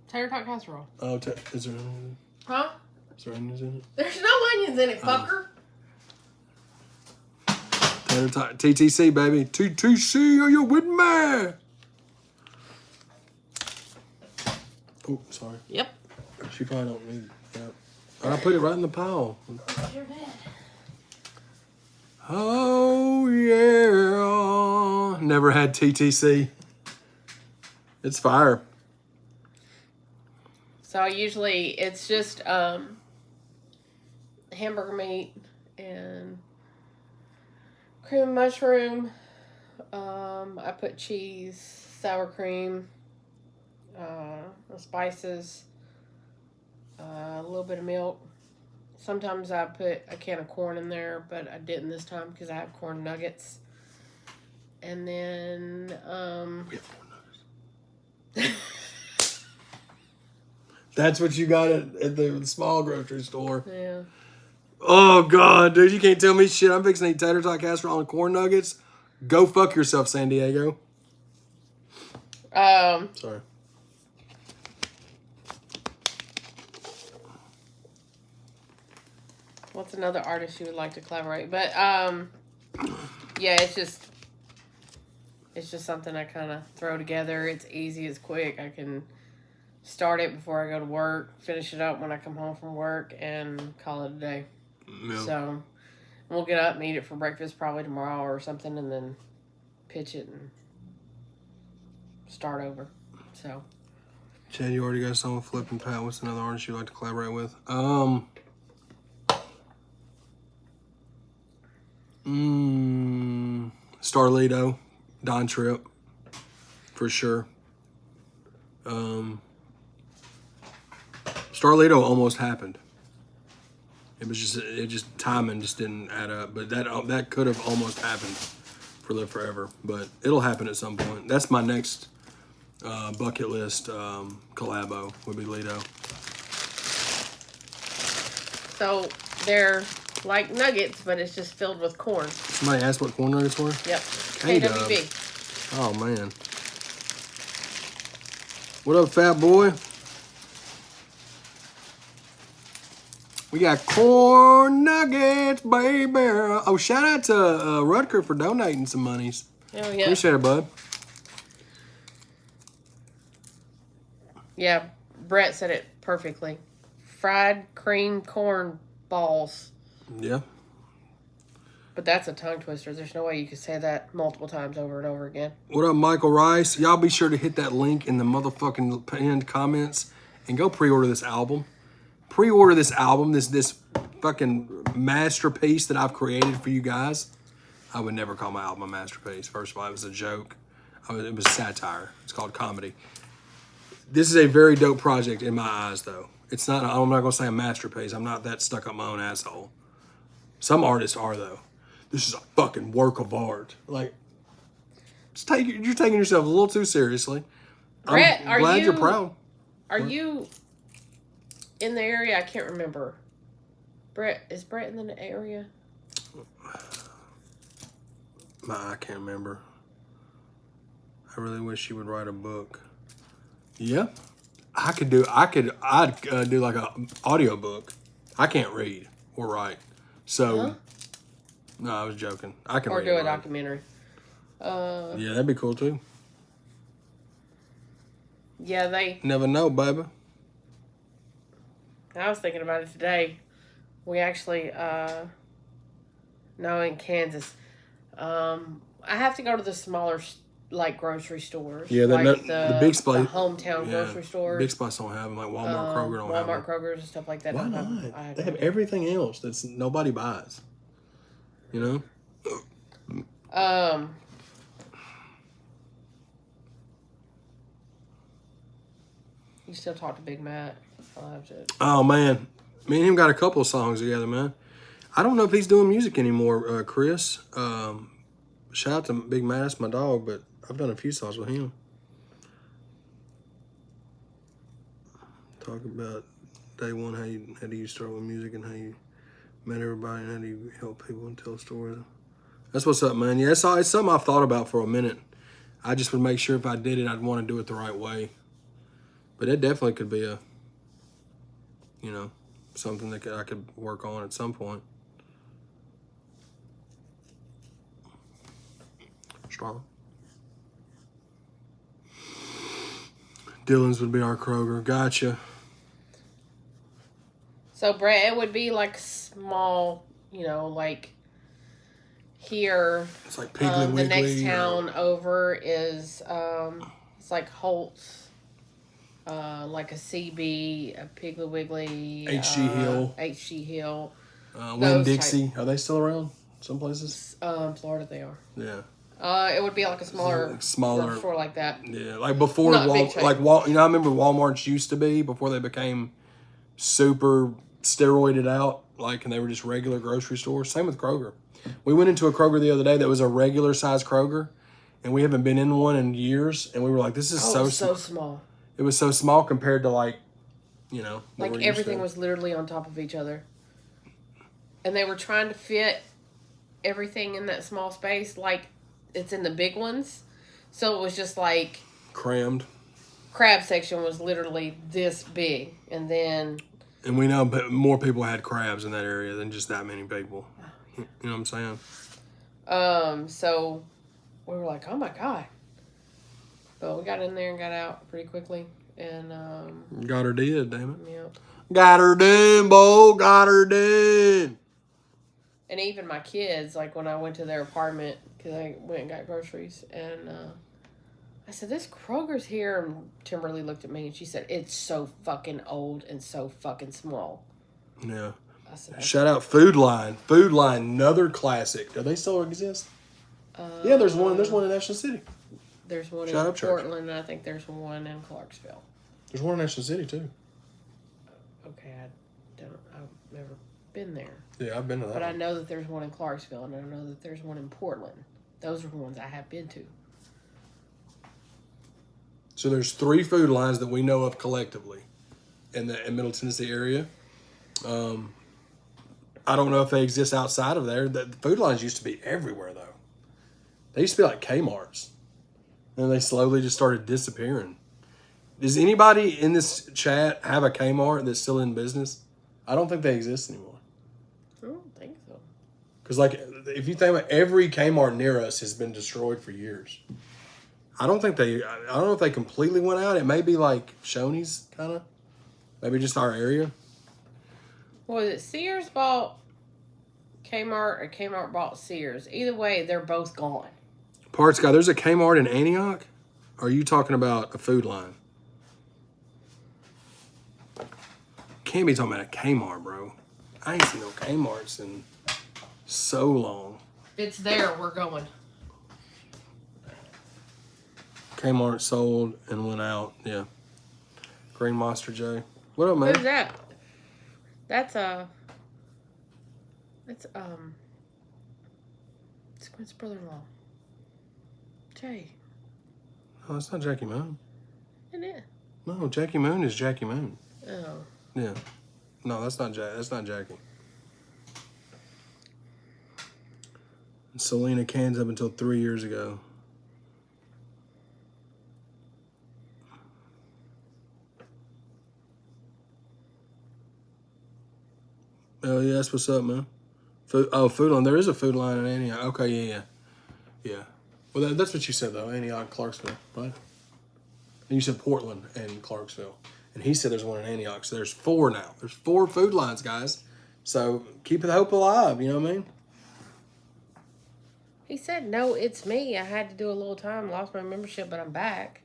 Tater tot casserole. Oh, is there onions in it? Huh? Is there onions in it? There's no onions in it, fucker. TTC, baby. TTC, are you with me? Oh, sorry. Yep. She probably don't need that. I put it right in the pile. Sure did. Oh, yeah. Never had TTC. It's fire. So usually it's just hamburger meat and cream and mushroom. I put cheese, sour cream, the spices, a little bit of milk. Sometimes I put a can of corn in there, but I didn't this time because I have corn nuggets. And then We have corn nuggets. That's what you got at the small grocery store. yeah. Oh, God, dude, you can't tell me shit. I'm fixing to eat tater tot casserole and corn nuggets. Go fuck yourself, San Diego. Sorry. What's another artist you would like to collaborate? But yeah, it's just something I kind of throw together. It's easy, it's quick. I can start it before I go to work, finish it up when I come home from work, and call it a day. Yeah. So we'll get up and eat it for breakfast probably tomorrow or something, and then pitch it and start over. So, Chad, you already got a song with Flip and Pat. What's another artist you'd like to collaborate with? Starlito, Don Tripp, for sure. Starlito almost happened. It just timing just didn't add up. But that could have almost happened for Live Forever. But it'll happen at some point. That's my next bucket list collabo would be Lido. so they're like nuggets, but it's just filled with corn. Somebody asked what corn nuggets were? Yep. K-Dub. KWB. Oh, man. What up, fat boy? We got corn nuggets, baby. Oh, shout out to Rutger for donating some monies. Oh, yeah. Appreciate it, bud. Yeah, Brett said it perfectly. Fried cream corn balls. Yeah. But that's a tongue twister. There's no way you could say that multiple times over and over again. What up, Michael Rice? Y'all be sure to hit that link in the motherfucking pinned comments and go pre-order this album. Pre-order this album, this fucking masterpiece that I've created for you guys. I would never call my album a masterpiece. First of all, it was a joke. It was satire. It's called comedy. This is a very dope project in my eyes, though. It's not. I'm not gonna say a masterpiece. I'm not that stuck up my own asshole. Some artists are, though. This is a fucking work of art. Like, you're taking yourself a little too seriously. Brett, I'm glad you're proud. Are you in the area? I can't remember. Brett, is Brett in the area? I can't remember. I really wish you would write a book. Yeah, I'd do like a audio book. I can't read or write, so no, I was joking. I can or read do and a write. documentary. Yeah, that'd be cool too. Yeah, they. Never know, baby. I was thinking about it today. We actually, no, in Kansas. I have to go to the smaller, like, grocery stores. Yeah, like the big place, the hometown grocery stores. Big spots don't have them, like Walmart, Kroger don't have them. Walmart, Kroger's, and stuff like that. Why don't not? have, They have everything else that's nobody buys. You know? You still talk to Big Matt. I'll have to. Oh man, me and him got a couple of songs together, man. I don't know if he's doing music anymore, Chris. Shout out to Big Matt, that's my dog, but I've done a few songs with him. Talk about day one, how do you start with music and how you met everybody and how do you help people and tell stories. That's what's up, man. Yeah, it's something I've thought about for a minute. I just would make sure if I did it, I'd want to do it the right way. But it definitely could be something that I could work on at some point. Strong. Dylan's would be our Kroger. Gotcha. So, Brett, it would be like small, you know, like here. It's like Piggly Wiggly. The next town over is, it's like Holtz, like a CB, a Piggly Wiggly. HG Hill. HG Hill. Winn-Dixie. Are they still around? Some places? Florida they are. Yeah. It would be like a smaller store like that. Yeah, like before, I remember Walmart's used to be before they became super steroided out, like, and they were just regular grocery stores. Same with Kroger. We went into a Kroger the other day that was a regular size Kroger, and we haven't been in one in years, and we were like, this is so small. It was so small compared to, like, you know. Like everything was literally on top of each other. And they were trying to fit everything in that small space like it's in the big ones. So it was just like... crammed. Crab section was literally this big. And then... and we know more people had crabs in that area than just that many people. You know what I'm saying? So we were like, oh my God. But we got in there and got out pretty quickly. And, got her did, damn it. Yep. Got her done, Bo. Got her done. And even my kids, like when I went to their apartment, because I went and got groceries, and I said, this Kroger's here. And Timberly looked at me and she said, it's so fucking old and so fucking small. Yeah. I said, shout out Food Line. Food Line, another classic. Do they still exist? Yeah, there's one. There's one in National City. There's one in Portland, and I think there's one in Clarksville. There's one in National City too. Okay, I've never been there. Yeah, I've been to that. But I know that there's one in Clarksville, and I know that there's one in Portland. Those are the ones I have been to. So there's 3 Food Lines that we know of collectively in the Middle Tennessee area. I don't know if they exist outside of there. The Food Lines used to be everywhere, though. They used to be like Kmart's. And they slowly just started disappearing. Does anybody in this chat have a Kmart that's still in business? I don't think they exist anymore. I don't think so. Because, like, if you think about every Kmart near us has been destroyed for years. I don't know if they completely went out. It may be like Shoney's, kind of. Maybe just our area. Was it Sears bought Kmart or Kmart bought Sears? Either way, they're both gone. Parts guy, there's a Kmart in Antioch? Or are you talking about a Food Line? Can't be talking about a Kmart, bro. I ain't seen no Kmarts in so long. It's there. We're going. Kmart sold and went out. Yeah. Green Monster J. What up, man? Who's that? That's it's Quinn's brother-in-law. Jay. No, that's not Jackie Moon. Isn't it? No, Jackie Moon is Jackie Moon. Oh. Yeah. No, that's not Jackie. Selena cans up until 3 years ago. Oh, yeah, that's what's up, man. Food Line. There is a Food Line in Antioch. Okay, yeah. Well, that's what you said, though. Antioch, Clarksville, right? And you said Portland and Clarksville. And he said there's one in Antioch. So there's 4 now. There's 4 Food Lines, guys. So keep the hope alive, you know what I mean? He said, no, it's me. I had to do a little time, lost my membership, but I'm back.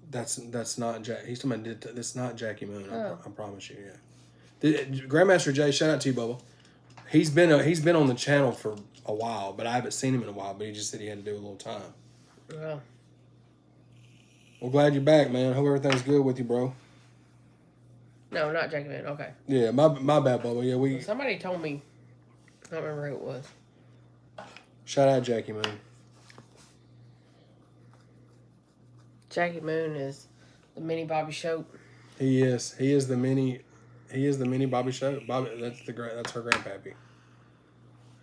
That's not Jack. He's talking about that's not Jackie Moon. I promise you. Yeah. Grandmaster Jay, shout out to you, Bubba. He's been on the channel for a while, but I haven't seen him in a while. But he just said he had to do a little time. Yeah. Well, glad you're back, man. Hope everything's good with you, bro. No, not Jackie Moon. Okay. Yeah, my bad, Bubba. Yeah, somebody told me. I don't remember who it was. Shout out Jackie Moon. Jackie Moon is the mini Bobby Shope. He is. He is the mini Bobby Shope. Bobby, that's her grandpappy.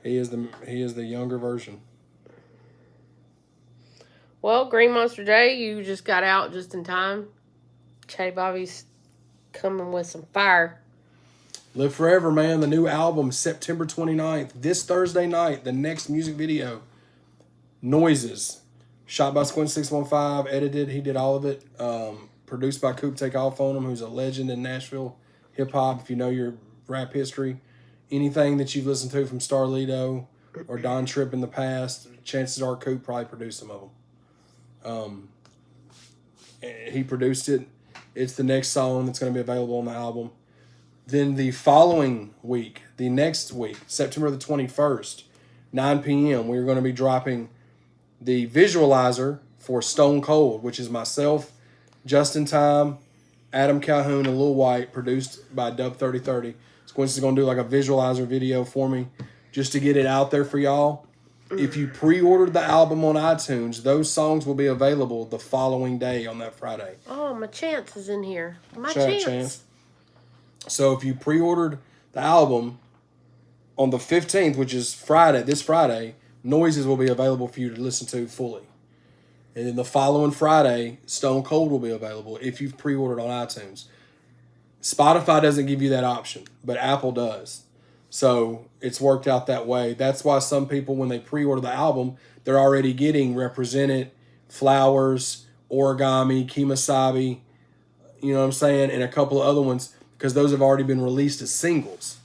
He is the younger version. Well, Green Monster J, you just got out just in time. Chaddy Bobby's coming with some fire. Live Forever, man. The new album, September 29th. This Thursday night, the next music video. Noises. Shot by Squint615. Edited. He did all of it. Produced by Coop Takeoff on him, who's a legend in Nashville hip-hop. If you know your rap history. Anything that you've listened to from Starlito or Don Tripp in the past, chances are Coop probably produced some of them. He produced it. It's the next song that's going to be available on the album. Then the following week, the next week, September the 21st, 9 p.m., we're going to be dropping the visualizer for Stone Cold, which is myself, Justin Time, Adam Calhoun, and Lil White, produced by Dub 3030. Quincy is going to do like a visualizer video for me just to get it out there for y'all. If you pre-ordered the album on iTunes, those songs will be available the following day on that Friday. Oh, my chance is in here. My Shout out, chance. So if you pre-ordered the album on the 15th, which is Friday, this Friday, Noises will be available for you to listen to fully. And then the following Friday, Stone Cold will be available if you've pre-ordered on iTunes. Spotify doesn't give you that option, but Apple does. So it's worked out that way. That's why some people, when they pre-order the album, they're already getting Represented, Flowers, Origami, Kemosabe, you know what I'm saying, and a couple of other ones, because those have already been released as singles.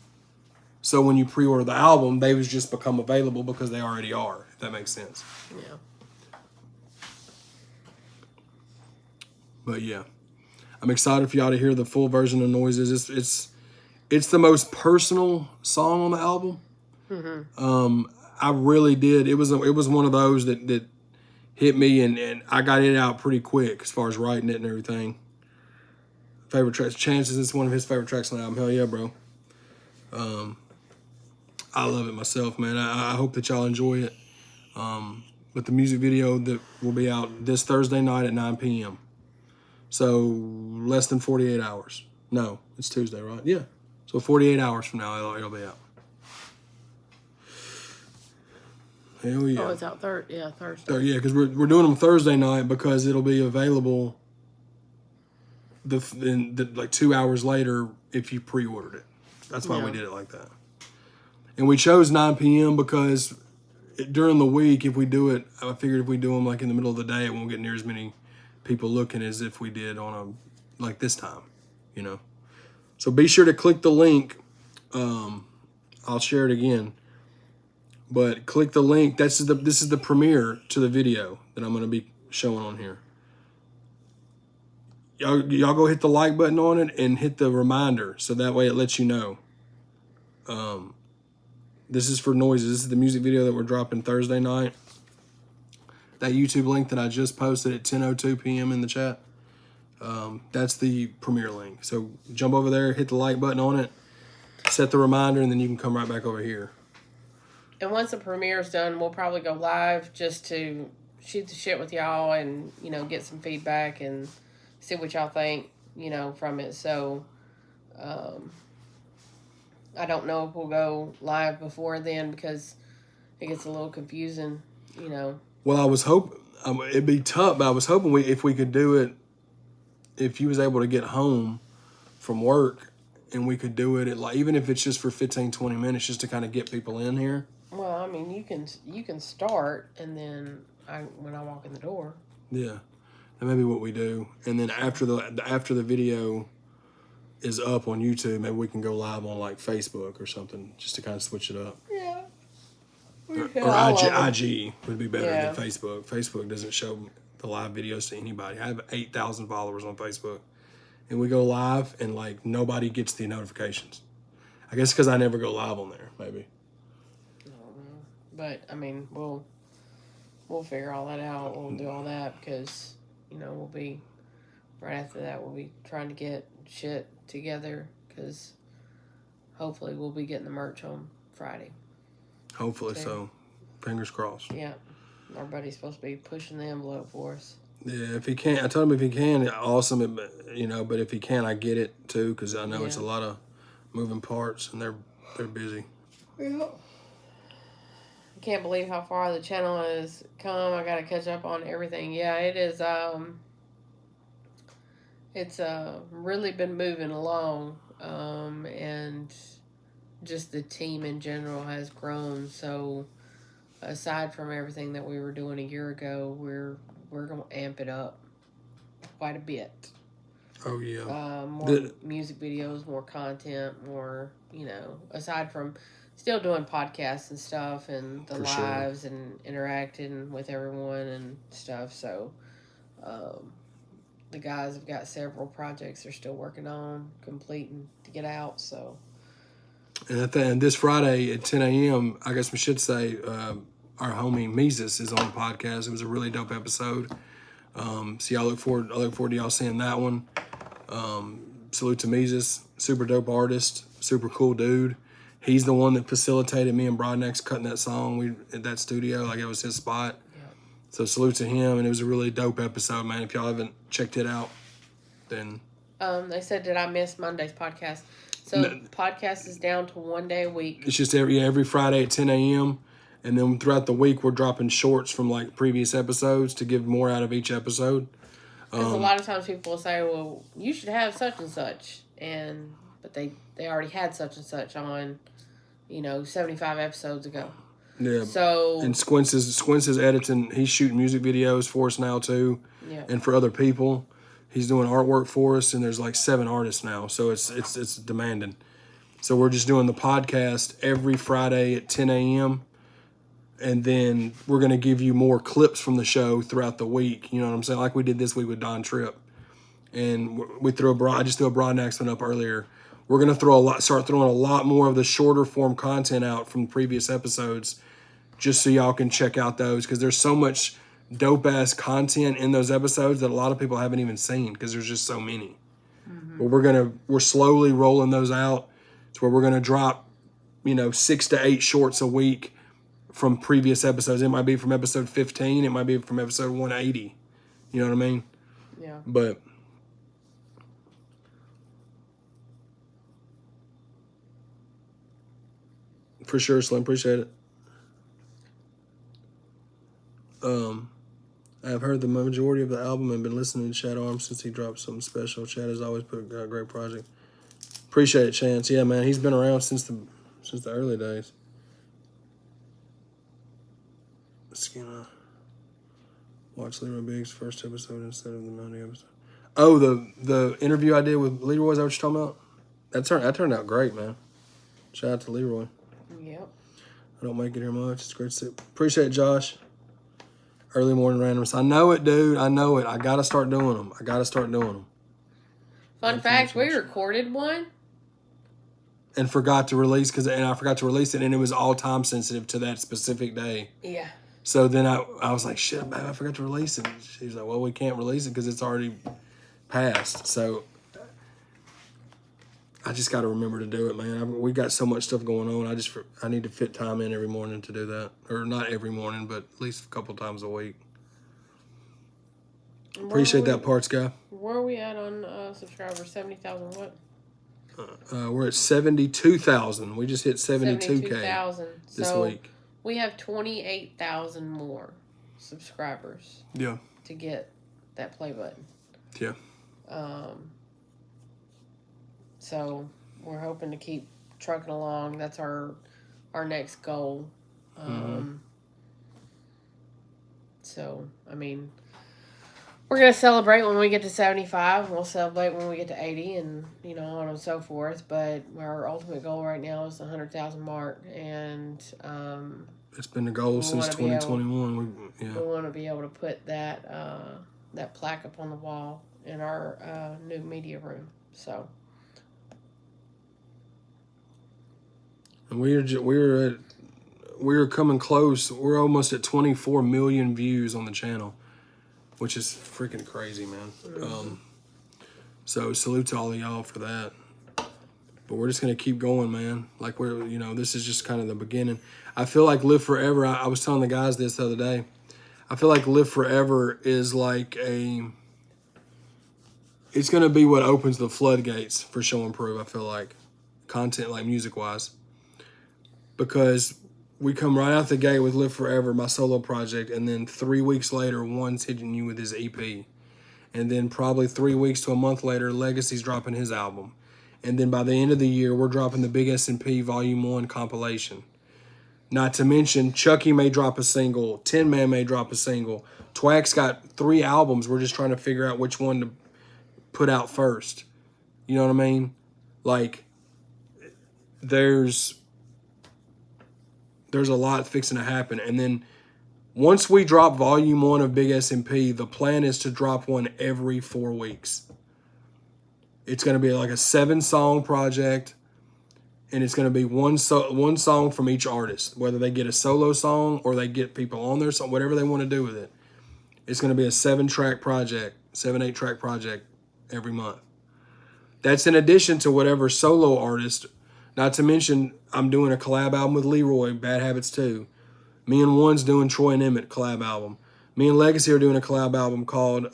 So when you pre-order the album, they was just become available because they already are, if that makes sense. Yeah. But yeah. I'm excited for y'all to hear the full version of Noises. It's the most personal song on the album. Mm-hmm. I really did. It was one of those that hit me, and I got it out pretty quick as far as writing it and everything. Favorite tracks, Chances. It's one of his favorite tracks on the album. Hell yeah, bro. I love it myself, man. I hope that y'all enjoy it. But the music video that will be out this Thursday night at 9 p.m. So less than 48 hours. No, it's Tuesday, right? Yeah. So 48 hours from now, it'll be out. Hell yeah. Oh, it's out Thursday. Yeah, because we're doing them Thursday night because it'll be available like 2 hours later if you pre-ordered it. That's why we did it like that. And we chose 9 p.m. because during the week, if we do it, I figured if we do them like in the middle of the day, it won't get near as many people looking as if we did on like this time, you know. So be sure to click the link. I'll share it again, but click the link. This is the premiere to the video that I'm going to be showing on here. Y'all go hit the like button on it and hit the reminder so that way it lets you know. This is for Noises. This is the music video that we're dropping Thursday night. That YouTube link that I just posted at 10:02 p.m. in the chat. That's the premiere link. So jump over there, hit the like button on it, set the reminder, and then you can come right back over here. And once the premiere's done, we'll probably go live just to shoot the shit with y'all and, you know, get some feedback and see what y'all think, you know, from it. So, I don't know if we'll go live before then because it gets a little confusing, you know. Well, I was hoping it'd be tough, but I was hoping if we could do it, if you was able to get home from work and we could do it at like, even if it's just for 15, 20 minutes, just to kind of get people in here. Well, I mean, you can start and then when I walk in the door. Yeah, that may be what we do, and then after the video is up on YouTube, maybe we can go live on like Facebook or something, just to kind of switch it up. Yeah. Or IG would be better than Facebook. Facebook doesn't show the live videos to anybody. I have 8,000 followers on Facebook, and we go live, and like nobody gets the notifications. I guess because I never go live on there, maybe. I don't know, but I mean, we'll figure all that out. We'll do all that because you know we'll be right after that. We'll be trying to get shit together because hopefully we'll be getting the merch on Friday. Hopefully so. Fingers crossed. Yeah. Our buddy's supposed to be pushing the envelope for us. Yeah, if he can, I told him if he can, awesome. You know, but if he can, I get it too because I know it's a lot of moving parts and they're busy. Yeah. I can't believe how far the channel has come. I got to catch up on everything. Yeah, it is. it's really been moving along, and just the team in general has grown. So aside from everything that we were doing a year ago, we're gonna amp it up quite a bit. Oh yeah. More music videos, more content, more, aside from still doing podcasts and stuff and the lives and interacting with everyone and stuff. So the guys have got several projects they're still working on completing to get out. So and this Friday at 10 a.m., I guess we should say, our homie Mises is on the podcast. It was a really dope episode. So I look forward to y'all seeing that one. Salute to Mises, super dope artist, super cool dude. He's the one that facilitated me and Broadneck's cutting that song at that studio. Like, it was his spot. yeah. So salute to him, and it was a really dope episode, man. If y'all haven't checked it out, then they said, did I miss Monday's podcast? So the podcast is down to 1 day a week. it's just every Friday at 10 a.m. And then throughout the week, we're dropping shorts from like previous episodes to give more out of each episode. Because a lot of times people will say, well, you should have such and such. But they already had such and such on, 75 episodes ago. Yeah. So. And Squints is editing. He's shooting music videos for us now too. Yeah. And for other people. He's doing artwork for us, and there's like 7 artists now. So it's demanding. So we're just doing the podcast every Friday at 10 a.m. And then we're going to give you more clips from the show throughout the week. You know what I'm saying? Like we did this week with Don Tripp. And I just threw a Broadneck's one up earlier. We're going to start throwing a lot more of the shorter form content out from previous episodes, just so y'all can check out those, because there's so much dope ass content in those episodes that a lot of people haven't even seen because there's just so many. Mm-hmm. But we're slowly rolling those out to where we're going to drop, 6 to 8 shorts a week from previous episodes. It might be from episode 15. It might be from episode 180. You know what I mean? Yeah. But for sure, Slim, appreciate it. I've heard the majority of the album and been listening to Chad Arms since he dropped something special. Chad has always put a great project. Appreciate it, Chance. Yeah, man, he's been around since the early days. Watch Leroy Biggs' first episode instead of the Monday episode. Oh, the interview I did with Leroy, is that what you're talking about? That turned out great, man. Shout out to Leroy. Yep. I don't make it here much. It's great to see. Appreciate it, Josh. Early morning randoms. I know it, dude. I know it. I got to start doing them. Fun fact, we recorded one. And forgot to release, and I forgot to release it, and it was all time sensitive to that specific day. Yeah. So then I was like, shit, man, I forgot to release it. She's like, well, we can't release it because it's already passed. So I just got to remember to do it, man. We got so much stuff going on. I need to fit time in every morning to do that. Or not every morning, but at least a couple times a week. Appreciate that, Parts Guy. Where are we at on subscribers? 70,000 what? We're at 72,000. We just hit 72K this week. We have 28,000 more subscribers. Yeah. To get that play button. Yeah. So we're hoping to keep trucking along. That's our next goal. So, I mean, we're going to celebrate when we get to 75. We'll celebrate when we get to 80 and, on and so forth. But our ultimate goal right now is the 100,000 mark. And it's been the goal since 2021. We want to be able to put that plaque up on the wall in our new media room. So. And we're coming close. We're almost at 24 million views on the channel, which is freaking crazy, man. Mm-hmm. So salute to all of y'all for that. But we're just gonna keep going, man. Like this is just kind of the beginning. I feel like Live Forever. I was telling the guys this the other day. I feel like Live Forever is like it's gonna be what opens the floodgates for Show and Prove. I feel like content, like music wise. Because we come right out the gate with Live Forever, my solo project, and then 3 weeks later, One's hitting you with his EP. And then probably 3 weeks to a month later, Legacy's dropping his album. And then by the end of the year, we're dropping the Big S&P Volume 1 compilation. Not to mention, Chucky may drop a single. Tin Man may drop a single. Twack's got 3 albums. We're just trying to figure out which one to put out first. You know what I mean? Like, there's a lot fixing to happen. And then once we drop Volume 1 of Big S&P, the plan is to drop one every 4 weeks. It's going to be like a 7-song project, and it's going to be one song from each artist, whether they get a solo song or they get people on their song, whatever they want to do with it. It's going to be a 7-8 track project every month. That's in addition to whatever solo artist, not to mention I'm doing a collab album with Leroy, Bad Habits 2. Me and One's doing Troy and Emmett collab album. Me and Legacy are doing a collab album called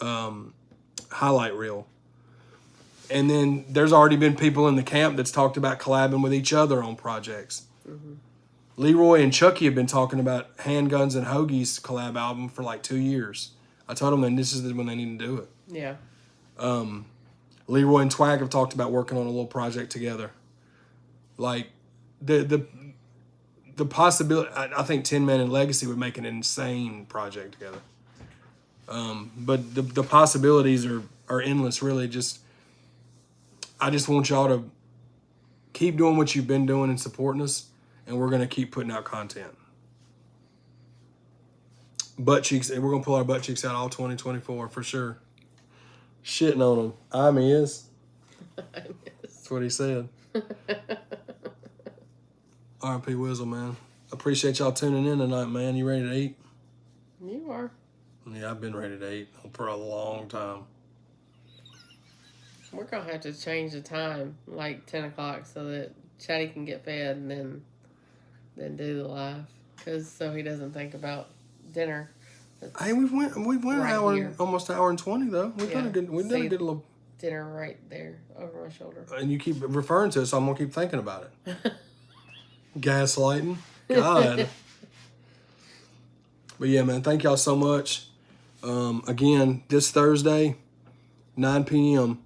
Highlight Reel. And then there's already been people in the camp that's talked about collabing with each other on projects. Mm-hmm. Leroy and Chucky have been talking about Handguns and Hoagie's collab album for like 2 years. I told them that this is when they need to do it. Yeah. Leroy and Twack have talked about working on a little project together. Like, the possibility, I think Tin Man and Legacy would make an insane project together. But the possibilities are endless, really. I just want y'all to keep doing what you've been doing and supporting us, and we're going to keep putting out content. Butt cheeks, and we're going to pull our butt cheeks out all 2024 for sure. Shitting on them. I'm is. That's what he said. R.I.P. Wizzle, man. Appreciate y'all tuning in tonight, man. You ready to eat? You are. Yeah, I've been ready to eat for a long time. We're going to have to change the time, like 10 o'clock, so that Chaddy can get fed and then do the live. So he doesn't think about dinner. Hey, we went an hour, here. Almost an hour and 20 though. We've done a good little dinner right there over my shoulder. And you keep referring to it, so I'm gonna keep thinking about it. Gaslighting, God. But yeah, man, thank y'all so much. Again, this Thursday, 9 p.m.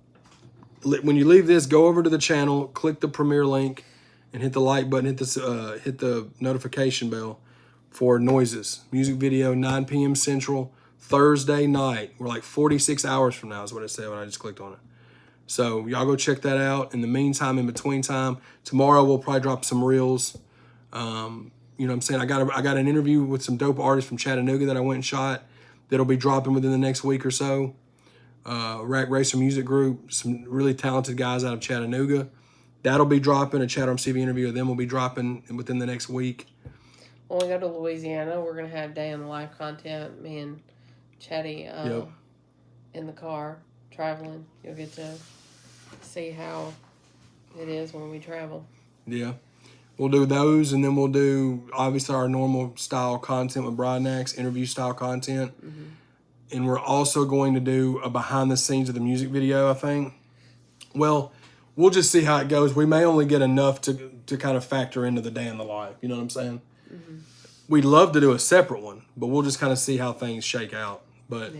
When you leave this, go over to the channel, click the premiere link, and hit the like button, hit the notification bell for Noises. Music video, 9 p.m. Central, Thursday night. We're like 46 hours from now is what it said when I just clicked on it. So y'all go check that out. In the meantime, in between time, tomorrow we'll probably drop some reels. You know what I'm saying? I got an interview with some dope artists from Chattanooga that I went and shot that'll be dropping within the next week or so. Rack Racer Music Group, some really talented guys out of Chattanooga. That'll be dropping. A ChadArmesTV interview with them will be dropping within the next week. When we go to Louisiana, we're going to have day in the life content. Me and Chaddy in the car traveling. You'll get to see how it is when we travel. Yeah. We'll do those, and then we'll do, obviously, our normal style content with Broadnax, interview style content. Mm-hmm. And we're also going to do a behind the scenes of the music video, I think. Well, we'll just see how it goes. We may only get enough to kind of factor into the day in the life. You know what I'm saying? Mm-hmm. We'd love to do a separate one, but we'll just kind of see how things shake out. But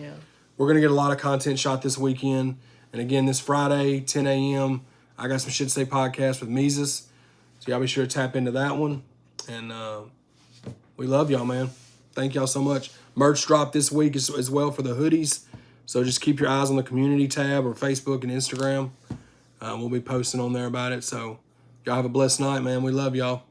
we're going to get a lot of content shot this weekend. And again, this Friday, 10 a.m., I got some Shit Say podcast with Mises. So y'all be sure to tap into that one. And we love y'all, man. Thank y'all so much. Merch drop this week as well for the hoodies. So just keep your eyes on the community tab or Facebook and Instagram. We'll be posting on there about it. So y'all have a blessed night, man. We love y'all.